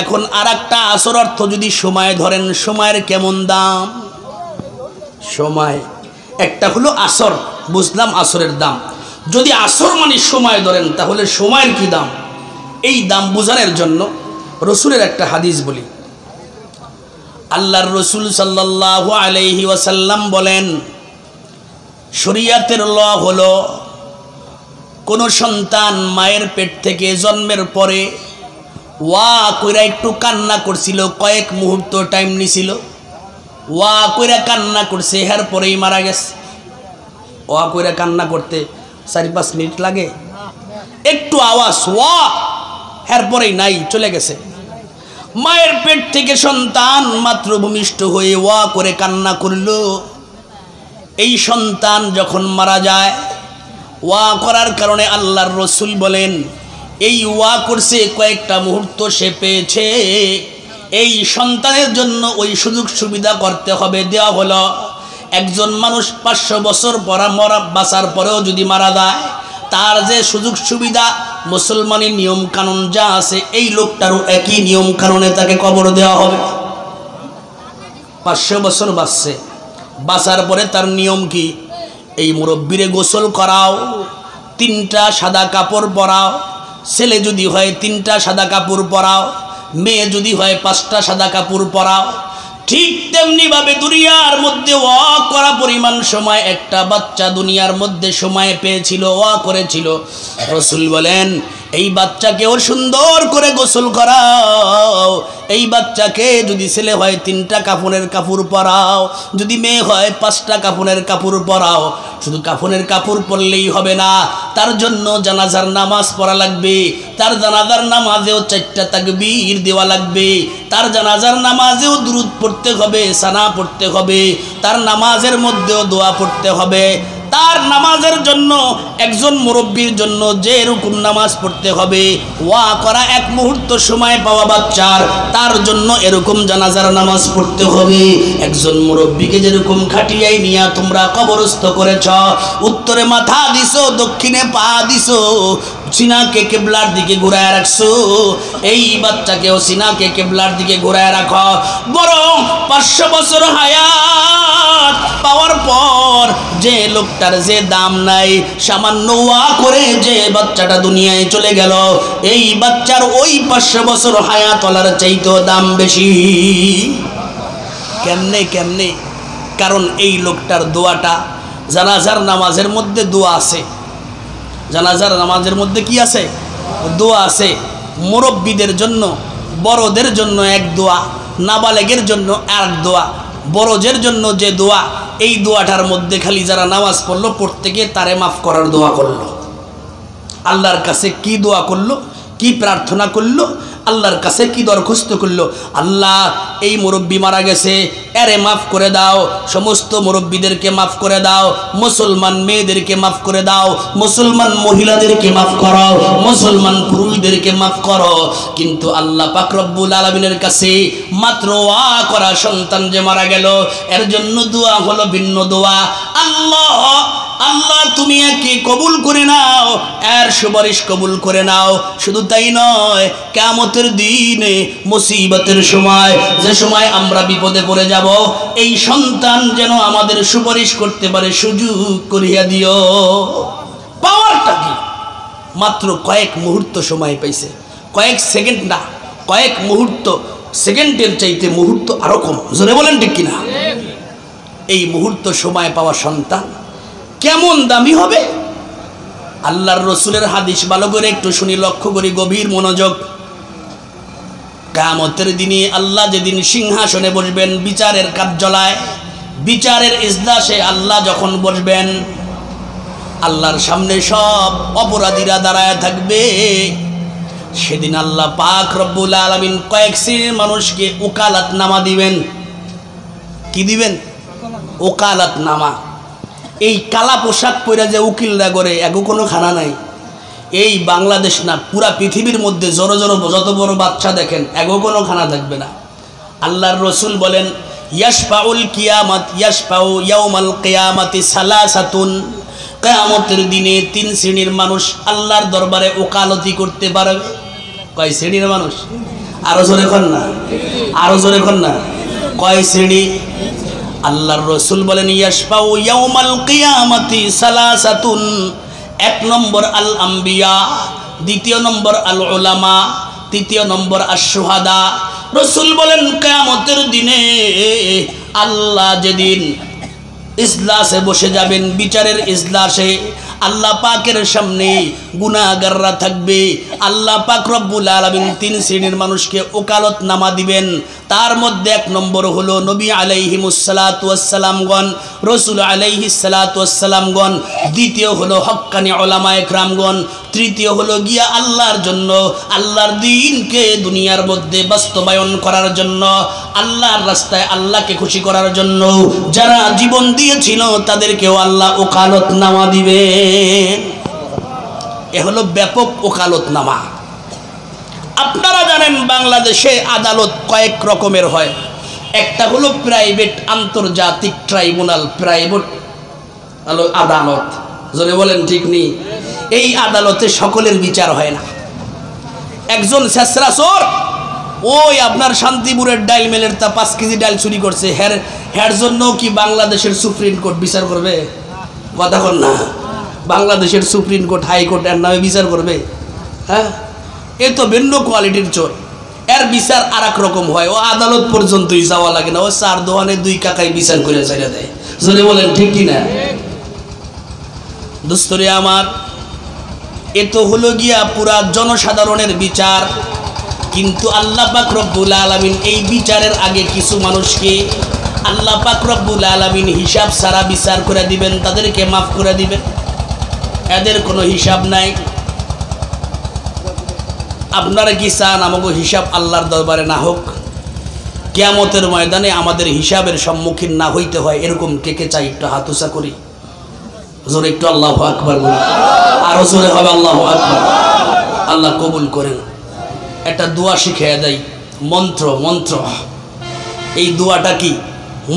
এখন আর একটা আসর অর্থ যদি সময় ধরেন, সময়ের কেমন দাম? সময় একটা হলো আসর, বুঝলাম আসরের দাম। যদি আসর মানে সময় ধরেন, তাহলে সময়ের কি দাম? এই দাম বোঝানোর জন্য রসুলের একটা হাদিস বলি। আল্লাহর রসুল সাল্লাল্লাহু আলাইহি ওয়াসাল্লাম বলেন, শরীয়তের ল হলো, কোন সন্তান মায়ের পেট থেকে জন্মের পরে ওয়া কইরা একটু কান্না করছিল, কয়েক মুহূর্ত টাইম নিছিল, ওয়া কইরা কান্না করছে, এর পরেই মারা গেছে। ওয়া কইরা কান্না করতে 4-5 মিনিট লাগে? একটু আওয়াজ ওয়া, এরপরেই নাই, চলে গেছে। মায়ের পেট থেকে সন্তান মাত্র ভূমিষ্ঠ হয়ে ওয়া করে কান্না করল। এই সন্তান যখন মারা যায়, ওয়া করার কারণে আল্লাহর রসুল বলেন এই ওয়া করছে কয়েকটা মুহূর্ত সে পেয়েছে, এই সন্তানের জন্য ওই সুযোগ সুবিধা করতে হবে। দেওয়া হলো একজন মানুষ 500 বছর বাঁচার পরেও যদি মারা যায়, তার যে সুযোগ সুবিধা মুসলমানের নিয়ম কানুন যা আছে, এই লোকটারও একই নিয়ম কানুনে তাকে কবর দেওয়া হবে। 500 বছর বাঁচছে, বাঁচার পরে তার নিয়ম কি? এই মুরব্বিরে গোসল করাও, 3টা সাদা কাপড় পরাও, ছেলে যদি হয় 3টা সাদা কাপড় পরাও, মেয়ে যদি হয় 5টা সাদা কাপড় পরাও। ঠিক তেমনি ভাবে দুনিয়ার মধ্যে ওয়া করা পরিমাণ সময় একটা বাচ্চা দুনিয়ার মধ্যে সময় পেয়েছিল, ওয়া করেছিল। রাসূল বলেন এই বাচ্চাকেও সুন্দর করে গোসল করাও, এই বাচ্চাকে যদি ছেলে হয় 3টা কাফনের কাপড় পরাও, যদি মেয়ে হয় 5টা কাফনের কাপড় পরাও। শুধু কাফনের কাপড় পরলেই হবে না, তার জন্য জানাজার নামাজ পড়া লাগবে, তার জানাজার নামাজেও 4টা তাকবীর দেওয়া লাগবে, তার জানাজার নামাজেও দুরূদ পড়তে হবে, সানা পড়তে হবে, তার নামাজের মধ্যেও দোয়া পড়তে হবে। তার নামাজের জন্য একজন মুরব্বীর জন্য যে এরকম নামাজ পড়তে হবে, ওয়া করা 1 মুহূর্ত সময় পাওয়া বাচ্চার তার জন্য এরকম জানাজার নামাজ পড়তে হবে। একজন মুরব্বীকে যেরকম খাটিয়াই নিয়া তোমরা কবরস্থ করেছ, উত্তরে মাথা দিছো, দক্ষিণে পা দিছো, সিনাকে কেবলার দিকে ঘুরায় রাখছো, এই বাচ্চাকেও সিনাকে কেবলার দিকে ঘুরায় রাখো। বরং 500 বছর হায়াত পাওয়ার পর যে লোকটার যে দাম নাই, সামান্য ওয়া করে যে বাচ্চাটা দুনিয়ায় চলে গেল, এই বাচ্চার ওই 500 বছর হায়াত ওলার চাইতেও দাম বেশি। কেমনে কেমনে? কারণ এই লোকটার দোয়াটা, জানাজার নামাজের মধ্যে দোয়া আছে, জানাজার নামাজের মধ্যে কি আছে? দোয়া আছে। মুরব্বীদের জন্য, বড়দের জন্য এক দোয়া, নাবালেগের জন্য আর দোয়া। বড়দের জন্য যে দোয়া, এই দোয়াটার মধ্যে খালি যারা নামাজ পড়লো, প্রত্যেকে তারে মাফ করার দোয়া করলো। আল্লাহর কাছে কি দোয়া করলো, কি প্রার্থনা করলো, আল্লাহর কাছে কি দরখাস্ত করলো? আল্লাহ এই মুরব্বী মারা গেছে, এরে মাফ করে দাও, সমস্ত মুরব্বীদেরকে মাফ করে দাও, মুসলমান মেয়েদেরকে মাফ করে দাও, মুসলমান মহিলাদেরকে মাফ করো, মুসলমান পুরুষদেরকে মাফ করো। কিন্তু আল্লাহ পাক রব্বুল আলামিনের কাছে মাত্র ওয়া করা সন্তান যে মারা গেল, এর জন্য দোয়া হলো ভিন্ন দোয়া। আল্লাহ আল্লাহ তুমি একে কবুল করে নাও, এর সুপারিশ কবুল করে নাও। শুধু তাই নয়, কিয়ামতের দিনে মুসিবতের সময়, যে সময় আমরা বিপদে পড়ে যাব, এই সন্তান যেন আমাদের সুপারিশ করতে পারে, সুযোগ করিয়া দিও। পাওয়ারটা কি? মাত্র কয়েক মুহূর্ত সময় পাইছে, কয়েক সেকেন্ড না, কয়েক মুহূর্ত। সেকেন্ডের চাইতে মুহূর্ত আরো কম, জোরে বলেন ঠিক কিনা? এই মুহূর্ত সময় পাওয়া সন্তান কেমন দামি হবে? আল্লাহর রসুলের হাদিস ভালো করে একটু শুনি, লক্ষ্য করি, গভীর মনোযোগ। কিয়ামতের দিনে আল্লাহ যেদিন সিংহাসনে বসবেন, বিচারের কার্যালয়, বিচারের ইজলাসে আল্লাহ যখন বসবেন, আল্লাহর সামনে সব অপরাধীরা দাঁড়ায় থাকবে। সেদিন আল্লাহ পাক রব্বুল আলামিন কয়েক শ্রেণীর মানুষকে ওকালাত নামা দিবেন। কি দিবেন? ওকালাত নামা। এই কালা পোশাক পরে যে উকিলরা করে, এগো কোনো খানা নাই। এই বাংলাদেশ না, পুরা পৃথিবীর মধ্যে যত বড় বাচ্চা দেখেন, এগো কোনো খানা থাকবে না। আল্লাহর রসুল বলেন, ইয়াশফাউল কিয়ামাত ইয়াশফাউ ইয়াউমাল কিয়ামাতি সালাসাতুন। কিয়ামতের দিনে 3 শ্রেণীর মানুষ আল্লাহর দরবারে ওকালতি করতে পারবে। কয় শ্রেণীর মানুষ? আরো জোরে কর না, আরো জোরে কর না। কয় শ্রেণী? আল্লাহর রসুল বলেন, ইয়াশফাউ ইয়াউমাল কিয়ামাতি সালাসাতুন। 1 নম্বর আল আম্বিয়া, 2 নম্বর আল উলামা, 3 নম্বর আশ-শুহাদা। রসুল বলেন কিয়ামতের দিনে আল্লাহ যেদিন ইজলাসে বসে যাবেন, বিচারের ইজলাসে, আল্লাহ পাকের সামনে গুনাহগাররা থাকবে। আল্লাহ পাক রব্বুল আলামিন 3 শ্রেণীর মানুষকে ওকালত নামা দিবেন। তার মধ্যে 1 নম্বর হলো নবী আলাইহিমুস সালাতু ওয়াস সালামগণ, রাসূল আলাইহিস সালাতু ওয়াস সালামগণ। 2 হলো হক্কানি উলামায়ে কেরামগণ। তৃতীয় হলো গিয়া আল্লাহর জন্য, আল্লাহর দ্বীনকে দুনিয়ার মধ্যে বাস্তবায়ন করার জন্য, আল্লাহর রাস্তায় আল্লাহকে খুশি করার জন্য যারা জীবন দিয়েছিল তাদেরকেও আল্লাহ ওকালতনামা দিবেন। এ হলো ব্যাপক ওকালতনামা। আপনারা জানেন বাংলাদেশে আদালত কয়েক রকমের হয়। একটা হলো প্রাইভেট আন্তর্জাতিক ট্রাইব্যুনাল, প্রাইভেট আদালত, জোরে বলেন ঠিক নেই। এই আদালতে সকলের বিচার হয় না। একজন ছেসরা চোর, ওই আপনার শান্তিপুরের ডাইল মেলের তা 5 কেজি ডাইল চুরি করছে, হ্যার জন্য কি বাংলাদেশের সুপ্রিম কোর্ট বিচার করবে? কথা কন না। বাংলাদেশের সুপ্রিম কোর্ট, হাইকোর্ট এর নামে বিচার করবে? হ্যাঁ, এ তো ভিন্ন কোয়ালিটির চোর, এর বিচার আর এক রকম হয়। ও আদালত পর্যন্তই যাওয়া লাগে না, ও 4 দোকানে 2 কাকাই বিচার করে ছেড়ে দেয়। জোরে বলেন ঠিক কিনা? দোস্তরে আমার, এ তো হলো গিয়া পুরা জনসাধারণের বিচার। কিন্তু আল্লাহ পাক রব্বুল আলামিন এই বিচারের আগে কিছু মানুষকে আল্লাহ পাক রব্বুল আলামিন হিসাব ছাড়া বিচার করে দিবেন, তাদেরকে মাফ করে দিবেন। এদের কোনো হিসাব নাই। আপনারা কি চান আমাকে হিসাব আল্লাহর দরবারে না হোক? কিয়ামতের ময়দানে আমাদের হিসাবের সম্মুখীন না হইতে হয়, এরকম কে কে চাই? একটু হাত উঁচা করি, জোরে একটু আল্লাহু আকবার বলুন। আরো জোরে হবে আল্লাহু আকবার। আল্লাহ কবুল করেন। একটা দোয়া শিখিয়ে দেয়, মন্ত্র। এই দোয়াটা কি?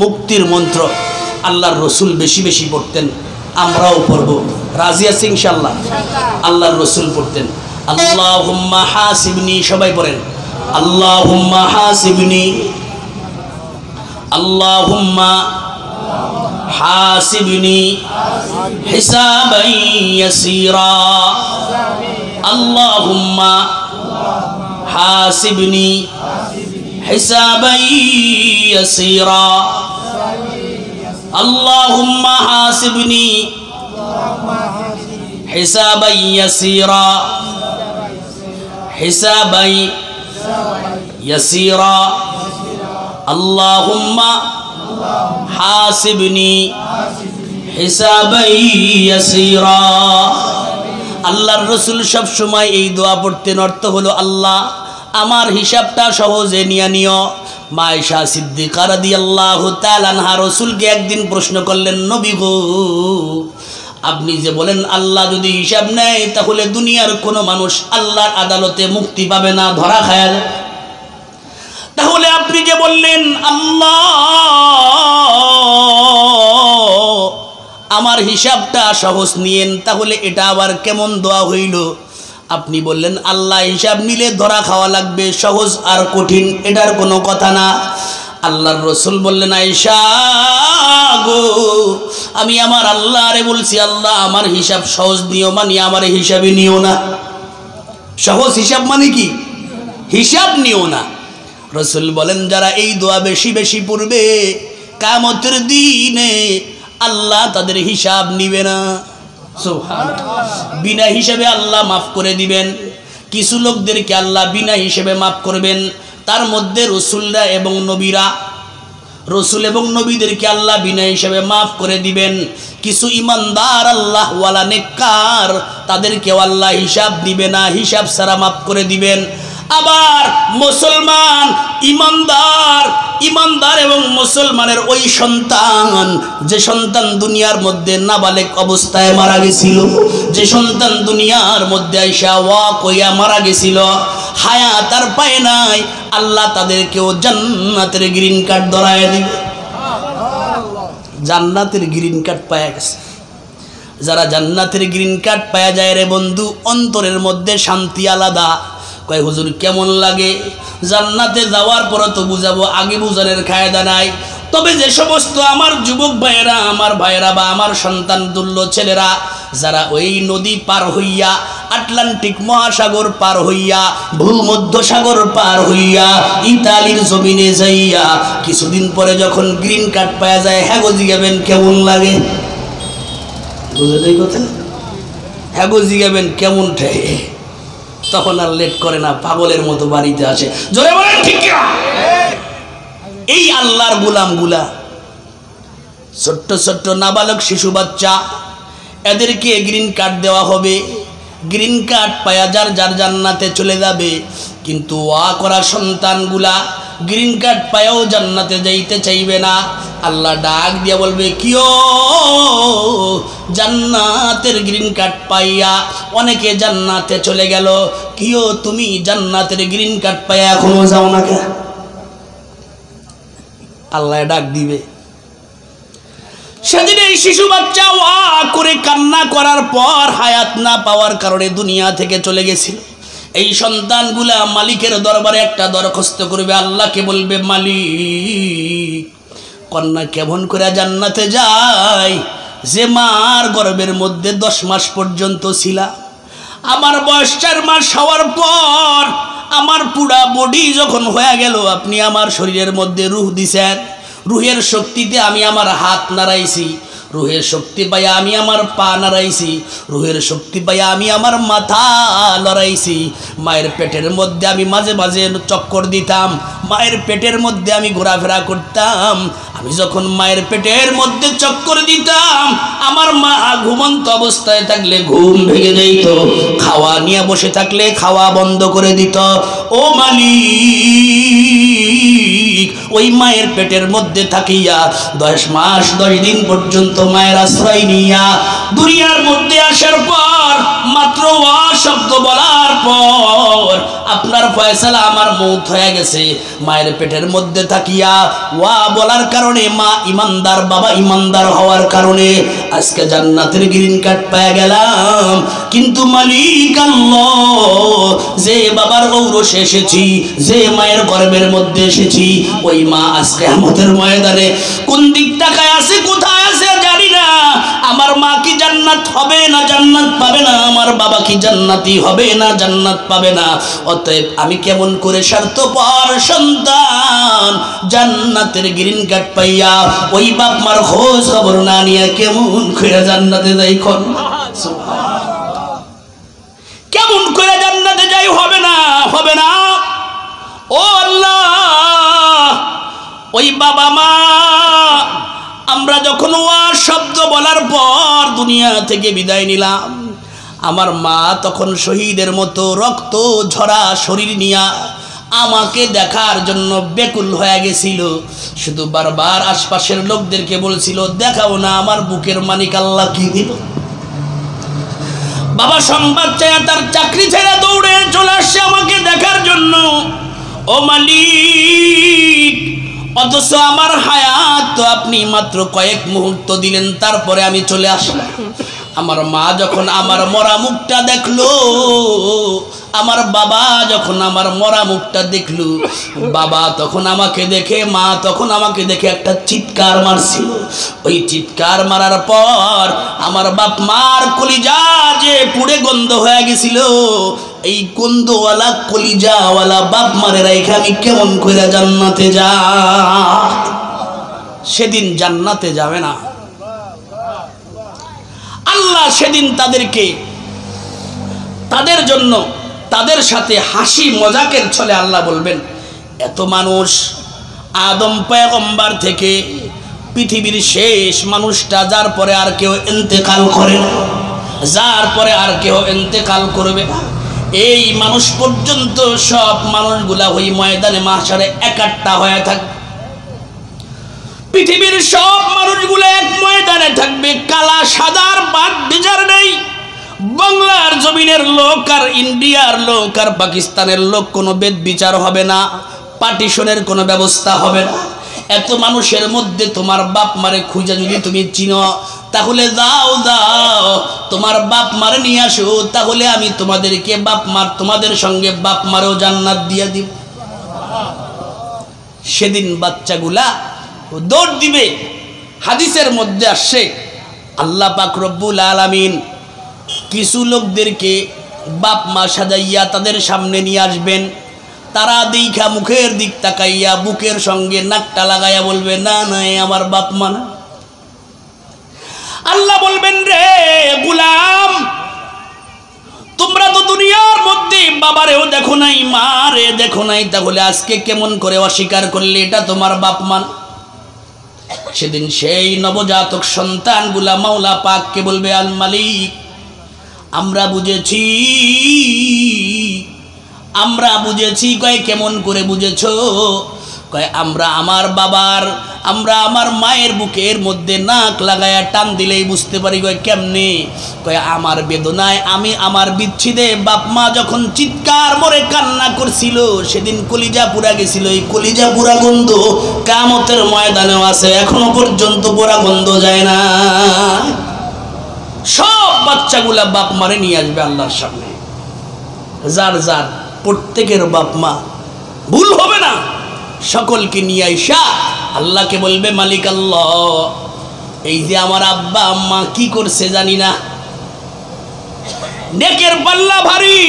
মুক্তির মন্ত্র। আল্লাহর রসুল বেশি বেশি পড়তেন, আমরাও পড়ব। রাজি আছি ইনশাআল্লাহ? আল্লাহর রসুল পড়তেন আল্লাহুম্মা হাসিবনি, সবাই পড়েন আল্লাহুম্মা হাসিবনি, আল্লাহুম্মা হাসিবনি হিসাবান ইয়াসীরা, আল্লাহুম্মা হাসিবনি হিসাবান ইয়াসীরা, আল্লাহুম্মা হাসিবনি হিসাবান ইয়াসীরা, হিসাবান ইয়াসীরা, আল্লাহুম্মা হাসিবনি হিসাবান ইয়াসীরা। আল্লাহর রাসূল সব সময় এই দোয়া পড়তেন। অর্থ হলো, আল্লাহ আমার হিসাবটা সহজে নিয়ে নিও। মা আয়েশা সিদ্দিকা রাদিয়াল্লাহু তাআলা আনহা রাসূলকে একদিন প্রশ্ন করলেন, নবী গো, আপনি যে বলেন আল্লাহ যদি হিসাব নেয় তাহলে দুনিয়ার কোনো মানুষ আল্লাহর আদালতে মুক্তি পাবে না, ধরা খায় যাবে। তাহলে আপনি যে বললেন আল্লাহ আমার হিসাবটা সহজ নিয়েন, তাহলে এটা আবার কেমন দোয়া হইল? আপনি বললেন আল্লাহ হিসাব নিলে ধরা খাওয়া লাগবে, সহজ আর কঠিন এটার কোনো কথা না। আল্লাহর রাসূল বললেন, আয়েশা গো, আমি আমার আল্লাহরে বলছি, আল্লাহ আমার হিসাব সহজ নিও, মানে আমার হিসাবে নিও না। সহজ হিসাব মানে কি? হিসাব নিও না। রাসূল বলেন, যারা এই দোয়া বেশি বেশি পড়বে কিয়ামতের দিনে আল্লাহ তাদের হিসাব নিবে না। সুবহানাল্লাহ। বিনা হিসাবে আল্লাহ মাফ করে দিবেন। কিছু লোকদেরকে আল্লাহ বিনা হিসাবে মাফ করবেন, তার মধ্যে রসুলরা এবং নবীরা। রসুল এবং নবীদেরকে আল্লাহ বিনা হিসাবে মাফ করে দিবেন। কিছু ইমানদার আল্লাহ ওয়ালা নেককার, তাদেরকেও আল্লাহ হিসাব দিবে না, হিসাব ছাড়া মাফ করে দিবেন। আবার মুসলমান ইমানদার এবং মুসলমানের ওই সন্তান, যে সন্তান দুনিয়ার মধ্যে নাবালেগ অবস্থায় মারা গেছিল, যে সন্তান দুনিয়ার মধ্যে আইসা ওয়াক হইয়া মারা গেছিল, হায়াত আর পায় নাই, আল্লাহ তাদেরকেও জান্নাতের গ্রিন কার্ড ধরায় দিবে। জান্নাতের গ্রিন কার্ড পায়া গেছে। যারা জান্নাতের গ্রিন কার্ড পায়া যায় রে বন্ধু, অন্তরের মধ্যে শান্তি আলাদা। কয় হুজুর কেমন লাগে? জান্নাতে যাওয়ার পরে তো বুঝাবো, আগে বুঝানোর কায়দা নাই। তবে যে সমস্ত আমার যুবক ভাইয়েরা, আমার ভাইয়েরা বা আমার সন্তান তুল্য ছেলেরা যারা ওই নদী পার হইয়া, আটলান্টিক মহাসাগর পার হইয়া, ভূমধ্য সাগর পার হইয়া, ইতালির জমিনে যাইয়া কিছুদিন পরে যখন গ্রিন কার্ড পাওয়া যায়, হ্যাঁ গো জিগাবেন কেমন লাগে? বুঝলেন এই কথা? হ্যাঁ গো জিগাবেন কেমন ঠেয়ে? তখন আর লেট করে না, পাগলের মতো বাড়িতে আসে। জোরে বলেন ঠিক কি? এই আল্লাহর গোলামগুলা, ছোট্ট ছোট্ট নাবালক শিশু বাচ্চা, এদেরকে গ্রিন কার্ড দেওয়া হবে। গ্রিন কার্ড পায়া যার যার জান্নাতে চলে যাবে, কিন্তু ওয়া করা সন্তানগুলা গ্রিন কার্ড পায়াও জান্নাতে যাইতে চাইবে না। আল্লাহ ডাক দিয়া বলবে, কিও জান্নাতের গ্রিন কার্ড পাইয়া অনেকে জান্নাতে চলে গেল, কিও তুমি জান্নাতের গ্রিন কার্ড পাইয়া এখনো যাও না কেন? আল্লাহ ডাক দিবে। সেদিন এই শিশু বাচ্চা ওয়া করে কান্না করার পর হায়াত না পাওয়ার কারণে দুনিয়া থেকে চলে গেছিল। এই সন্তানগুলা মালিকের দরবারে একটা দরখাস্ত করবে, আল্লাহকে বলবে, মালিক কন্যা কেমন করে জান্নাতে যায়, যে মার গর্ভের মধ্যে 10 মাস পর্যন্ত ছিলাম, আমার বয়স 4 মাস হওয়ার পর আমার পুরা বডি যখন হয়ে গেল, আপনি আমার শরীরের মধ্যে রূহ দিছেন, রুহের শক্তিতে আমি আমার হাত নাড়াইছি, রুহের শক্তি পাইয়া আমি আমার পা নাড়াইছি, রুহের শক্তি পাইয়া আমি আমার মাথা লড়াইছি। মায়ের পেটের মধ্যে আমি মাঝে মাঝে চক্কর দিতাম, মায়ের পেটের মধ্যে আমি ঘোরাফেরা করতাম। আমি যখন মায়ের পেটের মধ্যে চক্কর দিতাম, আমার মা ঘুমন্ত অবস্থায় থাকলে ঘুম ভেঙে যেত, খাওয়া নিয়ে বসে থাকলে খাওয়া বন্ধ করে দিত। ও মালিক, ওই মায়ের পেটের মধ্যে থাকিয়া 10 মাস 10 দিন পর্যন্ত মায়ের আশ্রয় নিয়া দুনিয়ার মধ্যে আসার পর মাত্র ওয়া শব্দ বলার পর আপনার ফয়সালা আমার মৌত হয়ে গেছে। মায়ের পেটের মধ্যে থাকিয়া ওয়া বলার কারণে মা ইমানদার, বাবা ইমানদার হওয়ার কারণে আজকে জান্নাতের গ্রিন কার্ড পেয়ে গেলাম। কিন্তু মালিক আল্লাহ, যে বাবার ঔরসে এসেছি, যে মায়ের গর্ভের মধ্যে এসেছি, ওই মা আজকে আমাদের ময়দানে কোন দিক তাকায় আছে, কোথায় আছে জানি না। আমার মা কি জান্নাত হবে না জান্নাত পাবে না, আমার বাবা কি জান্নাতি হবে না জান্নাত পাবে না। অতএব আমি কেমন করে স্বার্থপর সন্তান জান্নাতের গ্রিন কার্ড পাইয়া ওই বাপ মার খোঁজ খবর না নিয়ে কেমন করে জান্নাতে যাই, কেমন করে জান্নাতে যাই? হবে না, হবে না। ও আল্লাহ, ওই বাবা মা আমরা যখন ওয়া শব্দ বলার পর দুনিয়া থেকে বিদায় নিলাম, আমার মা তখন শহীদের মতো রক্ত ঝরা শরীর নিয়া আমাকে দেখার জন্য বেকুল হয়ে গেছিল। শুধু বারবার আশপাশের লোকদেরকে বলছিল, দেখাও না আমার বুকের মানিক আল্লাহ কি দিল। বাবা সংবাদ চায় তার চাকরি ছেড়ে দৌড়ে চলে আসছে আমাকে দেখার জন্য। ও মালিক, অথচ আমার হায়াত তো আপনি মাত্র কয়েক মুহূর্ত দিলেন, তারপরে আমি চলে আসলাম। আমার মা যখন আমার মরা মুখটা দেখলো, আমার বাবা যখন আমার মরা মুখটা দেখলো, বাবা তখন আমাকে দেখে, মা তখন আমাকে দেখে একটা চিৎকার মারছিল। ওই চিৎকার মারার পর আমার বাপ মার কলিজা যে পুড়ে গন্ধ হয়ে গেছিল, এই গন্ধওয়ালা কলিজাওয়ালা বাপ মারেরা এখানে কেমন করে জান্নাতে যা? সেদিন জান্নাতে যাবে না। আল্লাহ সেদিন তাদেরকে, তাদের জন্য, তাদের সাথে হাসি মজাকের ছলে আল্লাহ বলবেন, এত মানুষ আদম পয়গম্বর থেকে পৃথিবীর শেষ মানুষটা, যার পরে আর কেউ ইন্তেকাল করে না, যার পরে আর কেউ ইন্তেকাল করবে না, এই মানুষ পর্যন্ত সব মানুষগুলা ওই ময়দানে মাহশারে একাট্টা হয়ে থাকবে। পৃথিবীর সব মানুষগুলো এক ময়দানে থাকবে, কালা সাদার বাদ বিচার নেই। বাংলার জমিনের লোক আর ইন্ডিয়ার লোক আর পাকিস্তানের লোক কোনো বেদ বিচার হবে না, পার্টিশনের কোনো ব্যবস্থা হবে না। এত মানুষের মধ্যে তোমার বাপ মারে খুঁজে যদি তুমি চিনো, তাহলে যাও যাও তোমার বাপ মারে নিয়ে আসো, তাহলে আমি তোমাদেরকে বাপ মার, তোমাদের সঙ্গে বাপ মারেও জান্নাত দিয়ে দিব। সেদিন বাচ্চাগুলা দৌড় দিবে। হাদিসের মধ্যে আসছে, আল্লাহ পাক রব্বুল আলামিন কিছু লোকদেরকে বাপ মা সাজাইয়া তাদের সামনে নিয়ে আসবেন। তারা দেখা মুখের দিক তাকাইয়া বুকের সঙ্গে নাকটা লাগাইয়া বলবে, না না আমার বাপ মা না। আল্লাহ বলবেন, রে গোলাম, তোমরা তো দুনিয়ার মধ্যে বাবারেও দেখো নাই, মারে দেখো নাই, তাহলে আজকে কেমন করে অস্বীকার করলে এটা তোমার বাপ মা? সেদিন সেই নবজাতক সন্তানগুলা মাওলা পাককে বলবে, আল মালিক, আমরা বুঝেছি। কয় কেমন করে বুঝেছো? কয় আমরা আমার মায়ের বুকের মধ্যে নাক লাগায়া টান দিলেই বুঝতে পারি। কয় কেমনে? কয় আমার বেদনায় আমার বিচ্ছেদে বাপ মা যখন চিৎকার মরে কান্না করছিল, সেদিন কলিজা পুরা গেছিল। এই কলিজা পুরা গন্ধ কিয়ামতের ময়দানেও আছে, এখনো পর্যন্ত পুরা গন্ধ যায় না। সব বাচ্চাগুলা বাপ মারে নিয়ে আসবে আল্লাহর সামনে। যার প্রত্যেকের বাপ মা, ভুল হবে না, সকলকে নিয়ে আইসা আল্লাহকে বলবে, মালিক আল্লাহ, এই যে আমার আব্বা আম্মা কি করছে জানি না, নেকের পাল্লা ভারী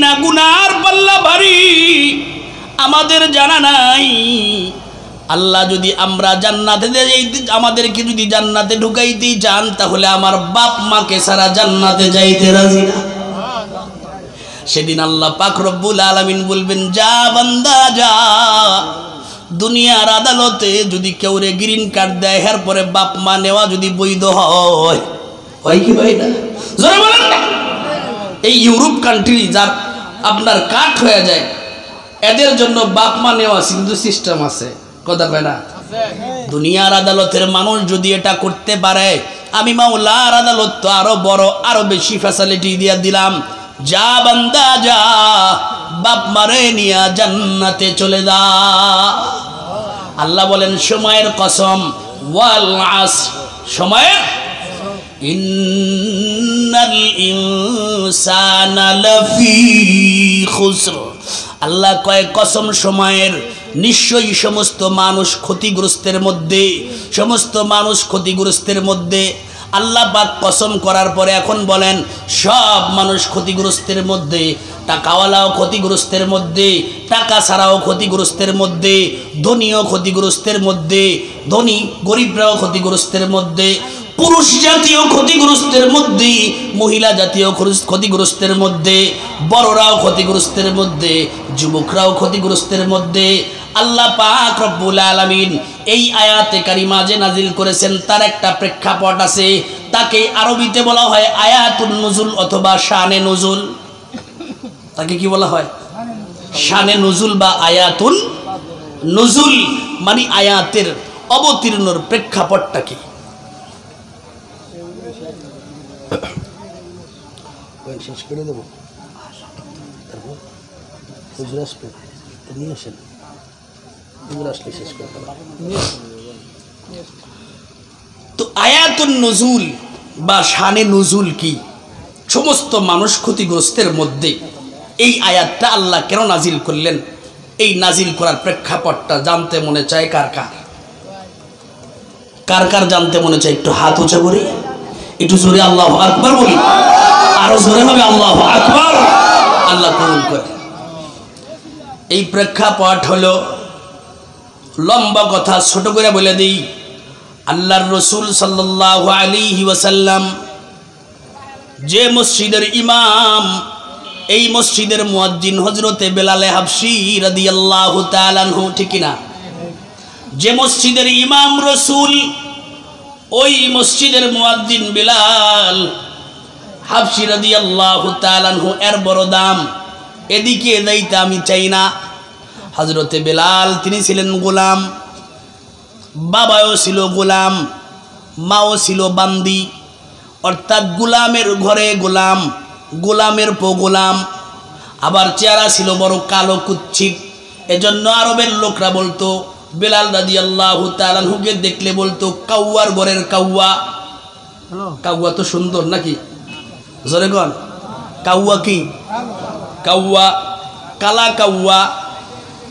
না গুনার পাল্লা ভারী আমাদের জানা নাই। আল্লাহ যদি আমরা জান্নাতে আমাদেরকে যদি জান্নাতে ঢুকাইতে চান, তাহলে আমার বাপ মাকে সারা জান্নাতে যাইতে রাজি না। সেদিন আল্লাহ পাক রব্বুল আলামিন বলবেন, যা বান্দা যা, দুনিয়ার আদালতে যদি কেউ রে গ্রিন কার্ড দেয়, এর পরে বাপ মা নেওয়া যদি বৈধ হয় কি ভাই না? জোরে বলেন না। এই ইউরোপ কান্ট্রি যার আপনার কাট হয়ে যায়, এদের জন্য বাপ মা নেওয়া কিন্তু সিস্টেম আছে, কথা কয় না? দুনিয়ার আদালতের মানুষ যদি এটা করতে পারে, আমি মাওলার আদালত তো আরো বড়, আরো বেশি ফ্যাসিলিটি দিয়ে দিলাম। যা বান্দা যা, বাপ মারে নিয়া জান্নাতে চলে যা। আল্লাহ বলেন, সময়ের কসম, ওয়াল আসর, সময়ের, ইন্নাল ইনসানা লাফি খুসর। আল্লাহ কয় কসম সময়ের, নিশ্চয়ই সমস্ত মানুষ ক্ষতিগ্রস্তের মধ্যে। আল্লাহ পাক কসম করার পরে এখন বলেন, সব মানুষ ক্ষতিগ্রস্তের মধ্যে, টাকাওয়ালাও ক্ষতিগ্রস্তের মধ্যে, টাকা ছাড়াও ক্ষতিগ্রস্তের মধ্যে, ধনীও ক্ষতিগ্রস্তের মধ্যে, ধনী গরিবরাও ক্ষতিগ্রস্তের মধ্যে, পুরুষ জাতীয় ক্ষতিগ্রস্তের মধ্যে, মহিলা জাতীয় ক্ষতিগ্রস্তের মধ্যে, বড়রাও ক্ষতিগ্রস্তের মধ্যে, যুবকরাও ক্ষতিগ্রস্তের মধ্যে। আল্লাহ পাক রব্বুল আলামিন এই আয়াতে কারিমা যে নাজিল করেছেন, তার একটা প্রেক্ষাপট আছে, তাকে আরবিতে বলা হয় আয়াতুন নুজুল অথবা শানে নুজুল। তাকে কি বলা হয়? শানে নুজুল বা আয়াতুন নুজুল, মানে আয়াতের অবতীর্ণর প্রেক্ষাপটটা কি? শেষ করে দেবো, নিয়ে আসেন, আসলে শেষ করে দেবো। তো আয়াতুন নুজুল বা শানে নুজুল কি? সমস্ত মানুষ ক্ষতিগ্রস্তের মধ্যে এই আয়াতটা আল্লাহ কেন নাজিল করলেন, এই নাজিল করার প্রেক্ষাপটটা জানতে মনে চায় কার কার জানতে মনে চায়? একটু হাত উঁচা করি, একটু জোরে আল্লাহু আকবার বলি, আরো জোরে হবে আল্লাহু আকবার। আল্লাহ কবুল করে। এই প্রেক্ষাপট হলো, লম্বা কথা ছোট করে বলে দিই। আল্লাহর রাসূল সাল্লাল্লাহু আলাইহি ওয়াসাল্লাম যে মসজিদের ইমাম, এই মসজিদের মুয়াজ্জিন হযরতে বেলাল হাবশী রাদিয়াল্লাহু তাআলা আনহু, ঠিক না? যে মসজিদের ইমাম রাসূল, ওই মসজিদের মুয়াজ্জিন বেলাল হাবশী রাদিয়াল্লাহু তাআলা আনহু, এর বড় দাম। এদিকে যাইতে আমি চাই না। হযরতে বেলাল তিনি ছিলেন গোলাম, বাবাও ছিল গোলাম, মাও ছিল বান্দি, অর্থাৎ গোলামের ঘরে গোলাম, গোলামের পো গোলাম। আবার চেহারা ছিল বড় কালো কুৎসিত। এজন্য আরবের লোকরা বলতো, বেলাল রাদিয়াল্লাহু তাআলা আনহুকে দেখলে বলতো কাউয়ার ঘরের কাউয়া। কাউয়া তো সুন্দর নাকি? জোরে কোন কাউয়া কি? কাউয়া, কালা কাউয়া,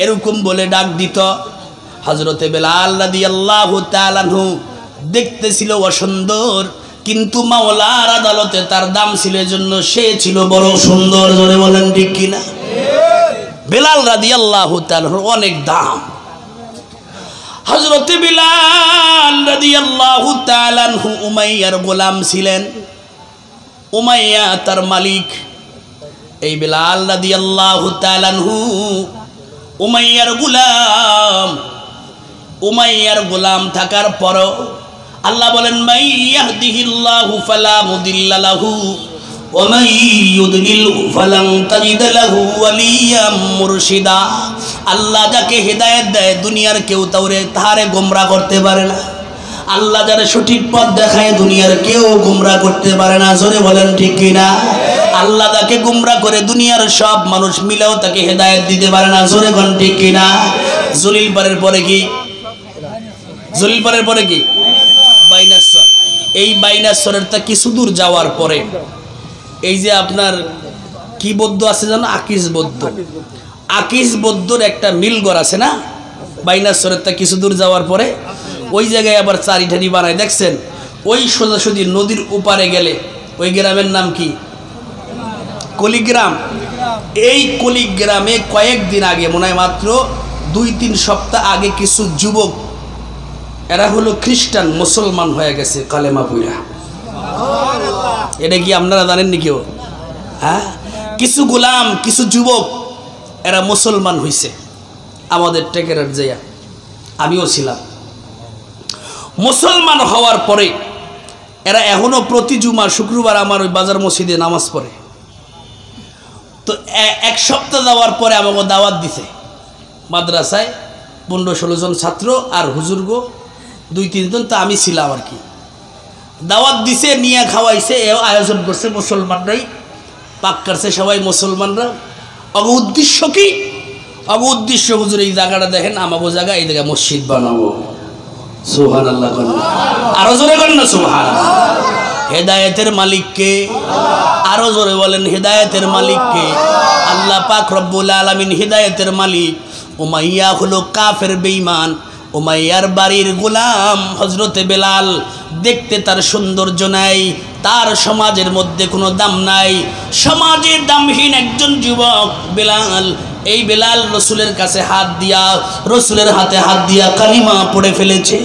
এরকম বলে ডাক দিত। হযরতে বেলাল রাদিয়াল্লাহু তাআলা আনহু দেখতে ছিল অসুন্দর, কিন্তু মাওলার আদালতে তার দাম ছিল, এজন্য সে ছিল বড় সুন্দর। জোরে বলেন ঠিক কিনা? বেলাল রাদিয়াল্লাহু তাআলা অনেক দাম। হযরতে বেলাল রাদিয়াল্লাহু তাআলা আনহু উমাইয়ার গোলাম ছিলেন। উমাইয়া তার মালিক। এই বেলাল রাদিয়াল্লাহু তাআলা আনহু উমাইয়ার গোলাম। উমাইয়ার গোলাম থাকার পরও আল্লাহ বলেন, মাইয়াহদিহিল্লাহু ফালা মুদিল্লা লাহু ومن يضلله فلن تجد له وليا مرشدا। আল্লাহ যাকে হেদায়েত দেয় দুনিয়ার কেউ তারে গোমরাহ করতে পারে না। আল্লাহ যারা সঠিক পথ দেখায় দুনিয়ার কেউ গোমরাহ করতে পারে না। জোরে বলেন ঠিক কিনা? আল্লাহ তাকে গোমরাহ করে দুনিয়ার সব মানুষ মিলেও তাকে হেদায়েত দিতে পারে না। জোরে বলেন ঠিক কিনা? জলিল পারের পরে কি? জলিল পারের পরে কি? বাইনাশ্বর। এই বাইনাশ্বরের তা কিছু দূর যাওয়ার পরে এই যে আপনার কি বৌদ্ধ আছে জানো? আকিস বৌদ্ধ। আকিস বৌদ্ধর একটা মিলঘর আছে না বাইনাশ্বরের তা কিছু দূর যাওয়ার পরে, ওই জায়গায় আবার চারিঠানি বানায় দেখছেন। ওই সোজাসুজি নদীর উপারে গেলে ওই গ্রামের নাম কি? কলিগ্রাম। এই কলিগ্রামে কয়েকদিন আগে মনে হয় মাত্র 2-3 সপ্তাহ আগে কিছু যুবক, এরা হলো খ্রিস্টান, মুসলমান হয়ে গেছে কালেমা পড়া। এটা কি আপনারা জানেননি কেউ? হ্যাঁ, কিছু গোলাম কিছু যুবক এরা মুসলমান হইছে আমাদের টেকেরার জায়গা, আমিও ছিলাম। মুসলমান হওয়ার পরে এরা এখনো প্রতি জুমা শুক্রবার আমার ওই বাজার মসজিদে নামাজ পড়ে। তো এক সপ্তাহ যাওয়ার পরে আমাকে দাওয়াত দিছে মাদ্রাসায়, 15-16 জন ছাত্র আর হুজুরগো 2-3 জন, তো আমি ছিলাম আর কি। দাওয়াত দিছে, নিয়ে খাওয়াইছে, এও আয়োজন করছে মুসলমানরাই, পাক করছে সবাই মুসলমানরা। অগ উদ্দেশ্য কি? অগ উদ্দেশ্য হুজুর এই জায়গাটা দেখেন আমাগো জায়গা, এই জায়গায় মসজিদ বানাবো। সুবহানাল্লাহ, আরো জোরে করেন না সুবহানাল্লাহ। হেদায়েতের মালিক কে? আরো জোরে বলেন হেদায়েতের মালিক কে? আল্লাহ পাক রব্বুল আলামিন হেদায়েতের মালিক। উমাইয়া হলো কাফের বেঈমান, উমাইয়ার বাড়ির গোলাম হযরতে বেলাল। দেখতে তার সৌন্দর্য নাই, তার সমাজের মধ্যে কোনো দাম নাই, সমাজে দামহীন একজন যুবক বেলাল। এই বেলাল রসুলের কাছে হাত দিয়া, রসুলের হাতে হাত দিয়া কালিমা পড়ে ফেলেছে।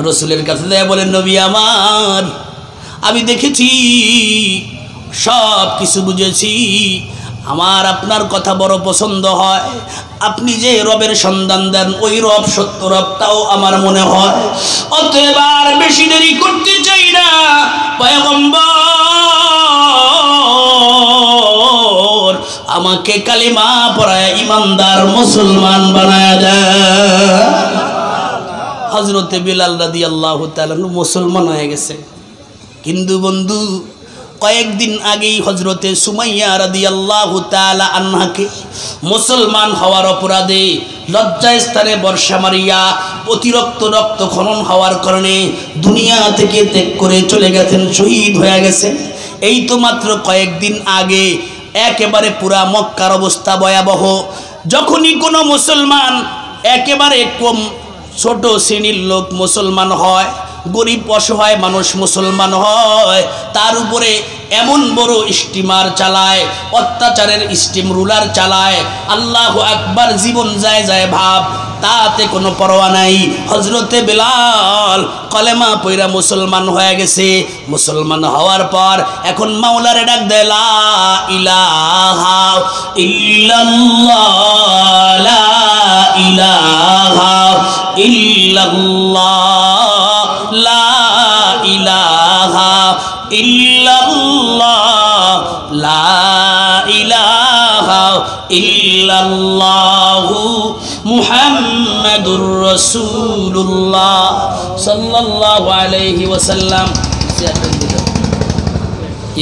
রসুলের কাছে দেয়া বলেন, নবী আমার, আমি দেখেছি, সব কিছু বুঝেছি, আমার আপনার কথা বড় পছন্দ হয়। আপনি যে রবের সন্ধান দেন ওই রব সত্য রব, তাও আমার মনে হয়। অতএব আর বেশি দেরি করতে চাই না, পয়গম্বর আমাকে কালিমা পড়ায় ইমানদার মুসলমান বানায় দেয়। হযরতে বিলাল রাদিয়াল্লাহু তাআলা মুসলমান হয়ে গেছে। কিন্তু বন্ধু, কয়েকদিন আগেই হযরতে সুমাইয়া রাদিয়াল্লাহু তাআলা আনহাকে মুসলমান হওয়ার অপরাধে লজ্জাস্থানে বর্ষা মারিয়া অতিরিক্ত রক্ত খনন হওয়ার কারণে দুনিয়া থেকে ত্যাগ করে চলে গেছেন, শহীদ হয়ে গেছেন। এই তো মাত্র কয়েকদিন আগে একেবারে পুরা মক্কার অবস্থা ভয়াবহ। যখনই কোনো মুসলমান একেবারে কম ছোট শ্রেণীর লোক মুসলমান হয়, গরিব অসহায় মানুষ মুসলমান হয়, তার উপরে এমন বড় স্টিমার চালায়, অত্যাচারের স্টিম রুলার চালায়, আল্লাহু আকবার, জীবন যায় যায় ভাব, তাতে কোনো পরোয়া নাই। হযরতে বেলাল কলেমা পয়রা মুসলমান হয়ে গেছে। মুসলমান হওয়ার পর এখন মাওলারে ডাক দেয়, লা ইলাহা ইল্লাল্লাহ, লা ইলাহা ইল্লাল্লাহ, লা ইলাহা ইল্লাল্লাহ, লা ইলাহা ইল্লাল্লাহু মুহাম্মাদুর রাসূলুল্লাহ সাল্লাল্লাহু আলাইহি ওয়াসাল্লাম।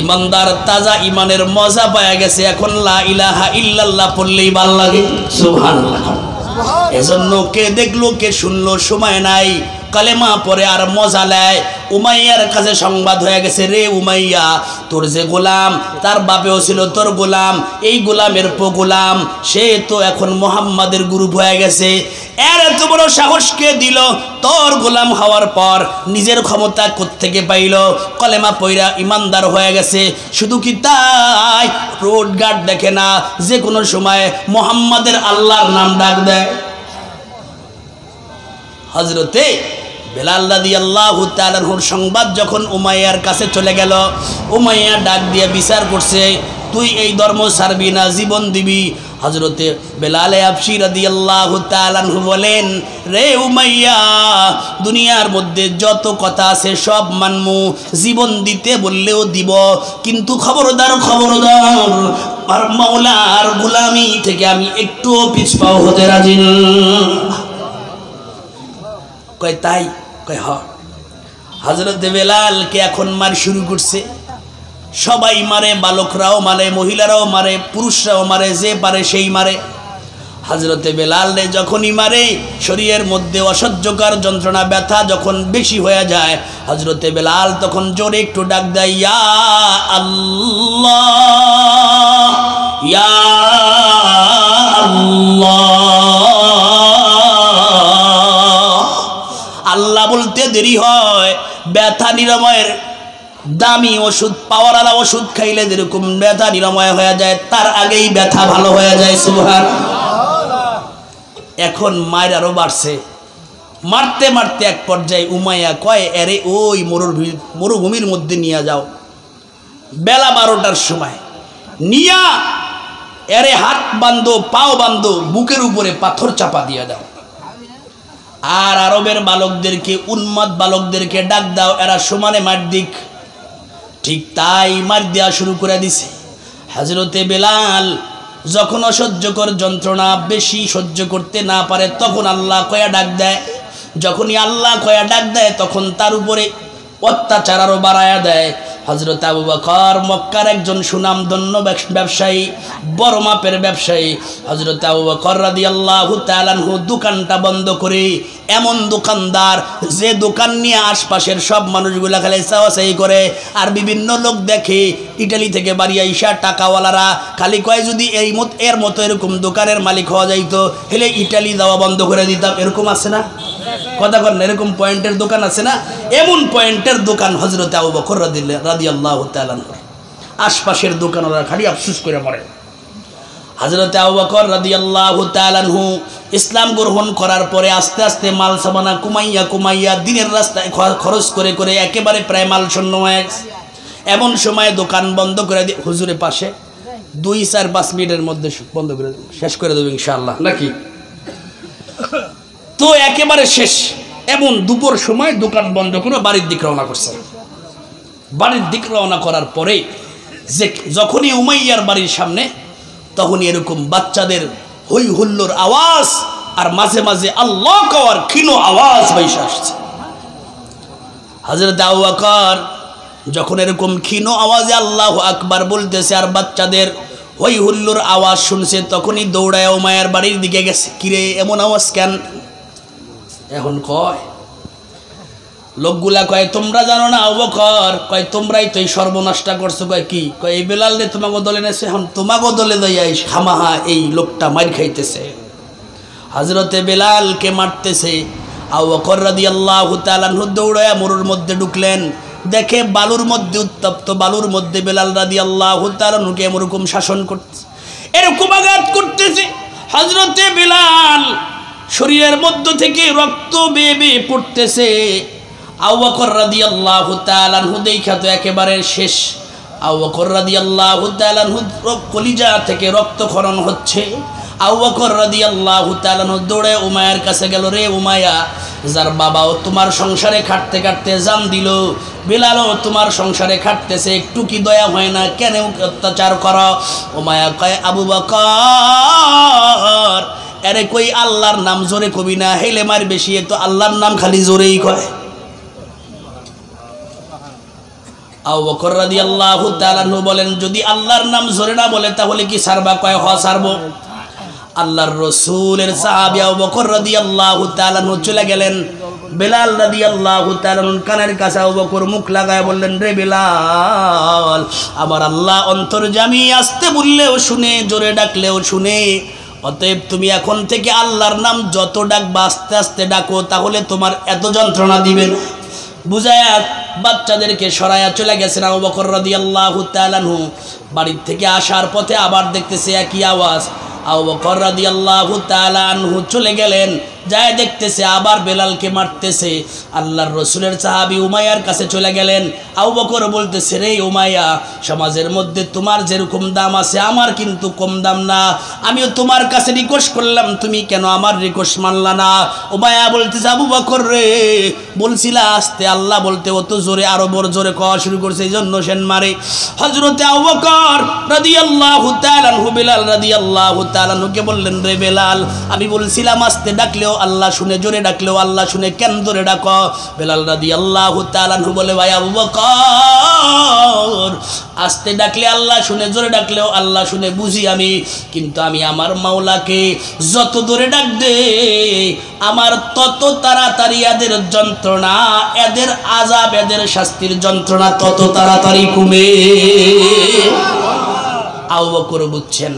ইমানদার তাজা ইমানের মজা পাওয়া গেছে, এখন লা ইলাহা ইল্লাল্লাহ পড়লেই ভালো লাগে। সুবহানাল্লাহ। এজন্য কে দেখলো কে শুনলো সময় নাই, কালেমা পরে আর মজা নেয়। উমাইয়ার কাছে সংবাদ হয়ে গেছে, রে উমাইয়া, তোর যে গোলাম তার বাপেও ছিল তোর গোলাম, এই গোলামের গোলাম, সে তো এখন মুহাম্মাদের গ্রুপ হয়ে গেছে। এর এত বড় সাহস কে দিল? তোর গোলাম হওয়ার পর নিজের ক্ষমতা কোত্থেকে পাইল? কলেমা পয়রা ইমানদার হয়ে গেছে। শুধু কি তাই, রোড গার্ড দেখে না, যে কোনো সময় মুহাম্মাদের আল্লাহর নাম ডাক দেয়। হযরতে বেলাল রাদিয়াল্লাহু তাআলার সংবাদ যখন উমাইয়ার কাছে চলে গেল, উমাইয়া ডাক দিয়ে বিচার করছে, তুই এই ধর্ম ছাড়বি না জীবন দিবি? হযরতে বেলাল হাবশী রাদিয়াল্লাহু তাআলা আনহু বলেন, রে উমাইয়া, দুনিয়ার মধ্যে যত কথা আছে সব মানমু, জীবন দিতে বললেও দিব, কিন্তু খবরদার খবরদার আর মাওলার গোলামি থেকে আমি একটুও পিছপা হতে রাজি না। কয় তাই? কয় হ। হযরতে বেলালকে এখন মার শুরু করছে, সবাই মারে, বালকরাও মারে, মহিলারাও মারে, পুরুষরাও মারে, যে পারে সেই মারে। হযরতে বেলাল রে যখনই মারে শরীরের মধ্যে অসহ্যকর যন্ত্রণা ব্যথা যখন বেশি হয়ে যায়, হযরতে বেলাল তখন জোরে একটু ডাক দেয়, ইয়া আল্লাহ, ইয়া আল্লাহ। আল্লাহ বলতে দেরি হয়, ব্যথা নিরাময়ের দামি ওষুধ, পাওয়ারওয়ালা ওষুধ খাইলে যেরকম ব্যথা নিরাময় হয়ে যায়, তার আগেই ব্যথা ভালো হয়ে যায়। সুবহানাল্লাহ। এখন মায়ের আরো বাড়ছে, মারতে মারতে এক পর্যায়ে উমাইয়া কয়, এরে ওই মরুভূমির মধ্যে নিয়ে যাও, বেলা 12টার সময় নিয়া এরে হাত বান্ধো, পাও বান্ধো, বুকের উপরে পাথর চাপা দিয়ে দাও, আর আরবের বালকদেরকে, উন্মাদ বালকদেরকে ডাক দাও, এরা সমানে মার দিক। ঠিক তাই মার দেওয়া শুরু করে দিছে। হযরতে বেলাল যখন অসহ্যকর যন্ত্রণা বেশি সহ্য করতে না পারে তখন আল্লাহ কয়া ডাক দেয়। যখনই আল্লাহ কয়া ডাক দেয় তখন তার উপরে অত্যাচার আরো বাড়ায়া দেয়। হযরত আবু বকর মক্কার একজন সুনামধন্য ব্যবসায়ী, বড় মাপের ব্যবসায়ী। হযরত আবু বকর রাদিয়াল্লাহু তাআলা আনহু দোকানটা বন্ধ করে, এমন দোকানদার যে দোকান নিয়ে আশপাশের সব মানুষগুলা খালি চাওয়াচাই করে, আর বিভিন্ন লোক দেখে ইটালি থেকে বাড়ি আইসা টাকাওয়ালারা খালি কয় যদি এর মতো এরকম দোকানের মালিক হওয়া যাইতো হেলে ইটালি যাওয়া বন্ধ করে দিতাম। এরকম আছে না কথা কর না? এরকম পয়েন্টের দোকান আছে না? এমন পয়েন্টের দোকান হযরত আবু বকর রাদিয়াল্লাহু তাআলা আনহু। আশপাশের দোকানওয়ালা খালি আফসোস করে মরে। হযরত আবু বকর রাদিয়াল্লাহু তাআলা আনহু ইসলাম গ্রহণ করার পরে আস্তে আস্তে মাল সামানা কুমাইয়া দিনের রাস্তায় খরচ করে করে একেবারে প্রায় মাল শূন্য হয়ে গেছে। এমন সময় দোকান বন্ধ করে দিয়ে হুজুরের পাশে 2-4-5 মিনিটের মধ্যে বন্ধ করে দেব, শেষ করে দেবো ইনশাআল্লাহ নাকি? তো একেবারে শেষ, এমন দুপুর সময় দোকান বন্ধ করে বাড়ির দিক রওনা করছে। বাড়ির দিক রওনা করার পরে যে যখনই উমাইয়ার বাড়ির সামনে, তখনই এরকম বাচ্চাদের হই হুল্লোর আওয়াজ আর মাঝে মাঝে আল্লাহ কওয়ার ক্ষীণ আওয়াজ বাইসে আসছে। হযরত আবু বকর যখন এরকম ক্ষীণ আওয়াজে আল্লাহু আকবার বলতেছে আর বাচ্চাদের হই হুল্লোর আওয়াজ শুনছে, তখনই দৌড়ায় উমাইয়ার বাড়ির দিকে গেছে। কিরে এমন আওয়াজ কেন? এখন কয় লোকগুলা কয়, তোমরা জানো না আবু বকর? কয় তোমরাই তো এই সর্বনাশটা করছো। কয় কি? কয় এই বেলাল রে তোমাকে দলে নেছে, এখন তোমাকে দলে যাইয়া খামাহা এই লোকটা মার খাইতেছে, হযরতে বেলালকে মারতেছে। আবু বকর রাদিয়াল্লাহু তাআলা আনহু দৌড়ায়া মরুর মধ্যে ঢুকলেন, দেখে বালুর মধ্যে, উত্তপ্ত বালুর মধ্যে বেলাল রাদিয়াল্লাহু তাআলা আনহুকে এরকম শাসন করতেছে, এরকম আঘাত করতেছে। হযরতে বেলাল শরীরের মধ্য থেকে রক্ত বেয়ে বেয়ে পড়তেছে। আবু বকর রাদিয়াল্লাহু তাআলা আনহু দেখা তো একেবারে শেষ। আবু বকর রাদিয়াল্লাহু তাআলা আনহু কলিজা থেকে রক্তক্ষরণ হচ্ছে। আবু বকর রাদিয়াল্লাহু তাআলা আনহু দৌড়ে উমাইয়ার কাছে গেল। রে উমাইয়া, যার বাবাও তোমার সংসারে খাটতে খাটতে জান দিল, বেলালও তোমার সংসারে খাটতেছে, একটু কি দয়া হয় না? কেন অত্যাচার করো? উমাইয়া কয়, আবু বকর এরে কই আল্লাহর নাম জোরে কবি না, হেলে মার বেশি, তো আল্লাহর নাম খালি জোরেই কয়। আবু বকর রাদিয়াল্লাহু তাআলা আনহু বলেন, যদি আল্লাহর নাম জোরে না বলে তাহলে কি ছাড়বা? কয় হ ছাড়বো। আল্লাহর রাসূলের সাহাবী আবু বকর রাদিয়াল্লাহু তাআলা আনহু চলে গেলেন। বেলাল রাদিয়াল্লাহু তাআলা আনহু কানের কাছে আবু বকর মুখ লাগায় বললেন, রে বেলাল, আমার আল্লাহ অন্তর্যামী, আসতে বললেও শুনে, জোরে ডাকলেও শুনে, অতএব তুমি এখন থেকে আল্লাহর নাম যত ডাকবা আস্তে আস্তে ডাকো, তাহলে তোমার এত যন্ত্রণা দিবে না। বুঝায়া বাচ্চাদেরকে সরায়া চলে গেছেন আবু বকর রাদিয়াল্লাহু তাআলা আনহু। বাড়ির থেকে আসার পথে আবার দেখতেছে একই আওয়াজ। আবু বকর রাদিয়াল্লাহু তাআলা আনহু চলে গেলেন, যায় দেখতেছে আবার বেলালকে মারতেছে। আল্লাহর রসুলের সাহাবী উমাইয়ার কাছে চলে গেলেন। আবু বকর বলতেছে, রে উমাইয়া, সমাজের মধ্যে তোমার যেরকম দাম আছে আমার কিন্তু কম দাম না। আমিও তোমার কাছে রিকোয়েস্ট করলাম, তুমি কেন আমার রিকোয়েস্ট মানলা না? উমাইয়া বলতেছে, আবু বকর রে, বলছিলা আস্তে, আল্লাহ বলতে অত জোরে আরো বড় জোরে কওয়া শুরু করছে, এই জন্য সেন মারে। হযরতে আবু বকর রাদিয়াল্লাহু তাআলা আনহু বেলাল রাদিয়াল্লাহু তাআলা আনহুকে বললেন, রে বেলাল, আমি বলছিলাম আস্তে ডাকলেও আল্লাহ শুনে, জোরে ডাকলেও আল্লাহ শুনে, কেন জোরে ডাকো? বেলাল রাদিয়াল্লাহু তাআলা আনহু বলে, ভাই আবু বকর, আস্তে ডাকলে আল্লাহ শুনে, জোরে ডাকলেও আল্লাহ শুনে বুঝি আমি, কিন্তু আমি আমার মাওলাকে যত দূরে ডাক দে আমার তত তাড়াতাড়ি এদের যন্ত্রণা, এদের আযাব, এদের শাস্তির যন্ত্রণা তত তাড়াতাড়ি কমে। আবু বকর বুঝছেন।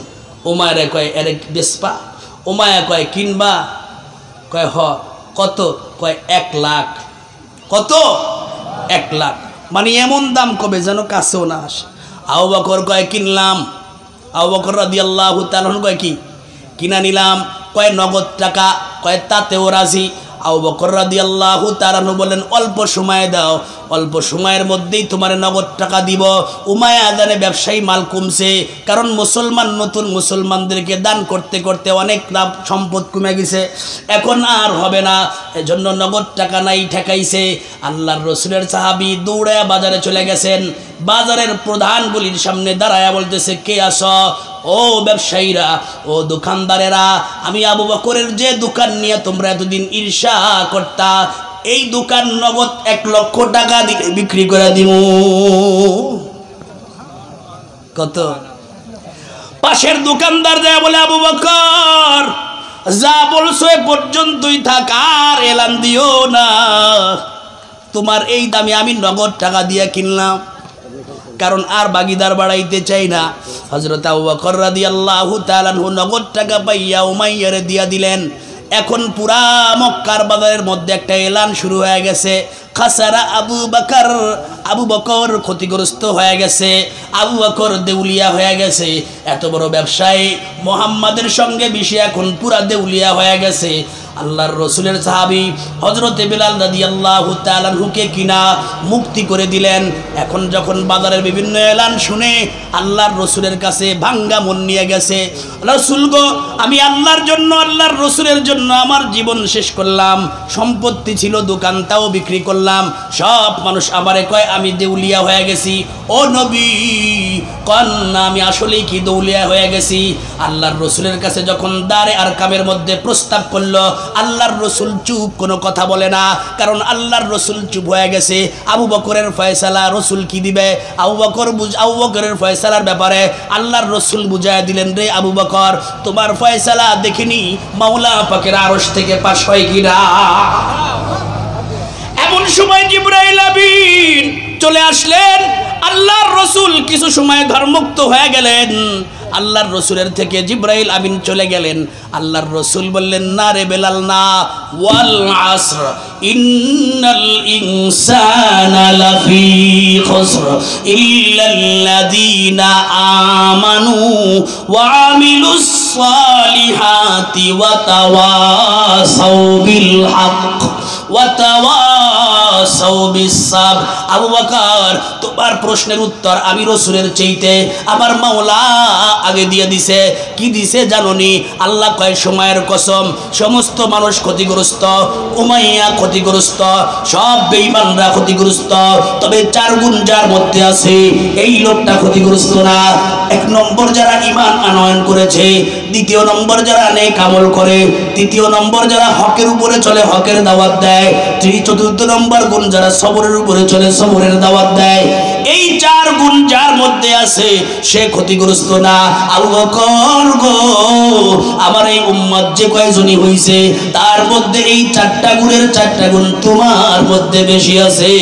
উমাইয়া কয়, এরে বেচবা? উমাইয়া কয়, কিনবা? কয় হ। কত? কয় 1 লাখ। কত? 1 লাখ। মানে এমন দাম কবে যেন কাছেও না আসে। আবু বকর কয়, কিনলাম। আবু বকর রাদিয়াল্লাহু তাআলা কয়, কি কিনা নিলাম? কয় নগদ টাকা। কয় তাতেও রাজি। আবু বকর রাদিয়াল্লাহু তাআলা বলেন, অল্প সময় দাও, অল্প সময়ের মধ্যেই তোমার নগদ টাকা দিব। উমাইয়া জানে ব্যবসায়ী মাল কমছে, কারণ মুসলমান নতুন মুসলমানদেরকে দান করতে করতে অনেক সম্পদ কমে গেছে, এখন আর হবে না, এজন্য নগদ টাকা নাই, ঠেকাইছে। আল্লাহর রসুলের সাহাবী দৌড়ায়া বাজারে চলে গেছেন। বাজারের প্রধান গলির সামনে দাঁড়ায়া বলতেছে, কে আসো? ও ব্যবসায়ীরা, ও দোকানদারেরা, আমি আবু বকরের যে দোকান নিয়ে তোমরা এতদিন ঈর্ষা করতা, এই দোকান নগদ 1 লক্ষ টাকা দিয়ে বিক্রি করে দিব। কত? পাশের দোকানদার যায় বলে, আবু বকর যা বলছো এ পর্যন্তই থাক, আর এলান দিও না, তোমার এই দামে আমি নগদ টাকা দিয়ে কিনলাম, কারণ আর বাগিদার বাড়াইতে চাই না। হযরত আবু বকর রাদিয়াল্লাহু তাআলা আনহু নগদ টাকা পাইয়া উমাইয়ারে দিয়া দিলেন। এখন পুরা মক্কার বাজারের মধ্যে একটা এলান শুরু হয়ে গেছে, খাসারা আবু বকর, আবু বকর ক্ষতিগ্রস্ত হয়ে গেছে, আবু বকর দেউলিয়া হয়ে গেছে। এত বড় ব্যবসায়ী মুহাম্মাদের সঙ্গে মিশে এখন পুরা দেউলিয়া হয়ে গেছে। আল্লাহর রসুলের সাহাবী হযরতে বেলাল রাদিয়াল্লাহু তাআলা আনহুকে কিনা মুক্তি করে দিলেন। এখন যখন বাজারের বিভিন্ন এলান শুনে আল্লাহর রসুলের কাছে ভাঙ্গা মন নিয়ে গেছে, রসুল গো, আমি আল্লাহর জন্য, আল্লাহর রসুলের জন্য আমার জীবন শেষ করলাম, সম্পত্তি ছিল দোকানটাও বিক্রি করলাম, সব মানুষ আমারে কয় আমি দেউলিয়া হয়ে গেছি। ও নবী, কন না আমি আসলেই কি দেউলিয়া হয়ে গেছি? আল্লাহর রসুলের কাছে যখন দারে আরকামের মধ্যে প্রস্তাব করলো, আল্লাহর রসুল চুপ, কোনো কথা বলে না, কারণ আল্লাহর রসুল চুপ হয়ে গেছে। আবু বকরের ফয়সালা রসুল কি দিবে? আবু বকরের ফয়সালার ব্যাপারে আল্লাহর রসুল বুঝায় দিলেন, রে আবু বকর, তোমার ফয়সালা দেখিনি মাওলা পাকের আরশ থেকে পাশ হয় কিনা। এমন সময় জিবরাইল আমিন চলে আসলেন। আল্লাহর রসুল কিছু সময় ঘরমুক্ত হয়ে গেলেন। আল্লাহর রসুলের থেকে জিবরাইল আমিন চলে গেলেন। আল্লাহর রসুল বললেন, না রে বেলাল, না, ওয়াল আসর ইন্নাল ইনসানা লাফি খুসর ইল্লাল্লাযীনা আমানু ওয়া আমিলুস সালিহাতি ওয়া তাওয়াসাউ বিল হক ওয়া তাওয়াসাউ বিস সাবর। আবু বকর, তোমার প্রশ্নের উত্তর আমি রসুলের চাইতে আমার মাওলা আগে দিয়ে দিছে। কি দিছে জানোনি? আল্লাহ কয়, সময়ের কসম, সমস্ত মানুষ ক্ষতিগ্রস্ত, উমাইয়া ক্ষতিগ্রস্ত, সব বেঈমানরা ক্ষতিগ্রস্ত, তবে 4 গুণ যার মধ্যে আছে এই লোকটা ক্ষতিগ্রস্ত না। 1 নম্বর যারা ঈমান আনয়ন করেছে, 2 নম্বর যারা নেক আমল করে, 3 নম্বর যারা হকের উপরে চলে, হকের দাওয়াত দেয়, 4 নম্বর গুণ যারা সবরের উপরে চলে, সবরের দাওয়াত দেয়। এই 4 গুণ যার মধ্যে আছে সে ক্ষতিগ্রস্ত না। আবু বকর গো, আমার এই উম্মত যে কয়জনই হইছে তার মধ্যে এই 4টা গুণের 4টা গুণ তোমার মধ্যে বেশি আছে।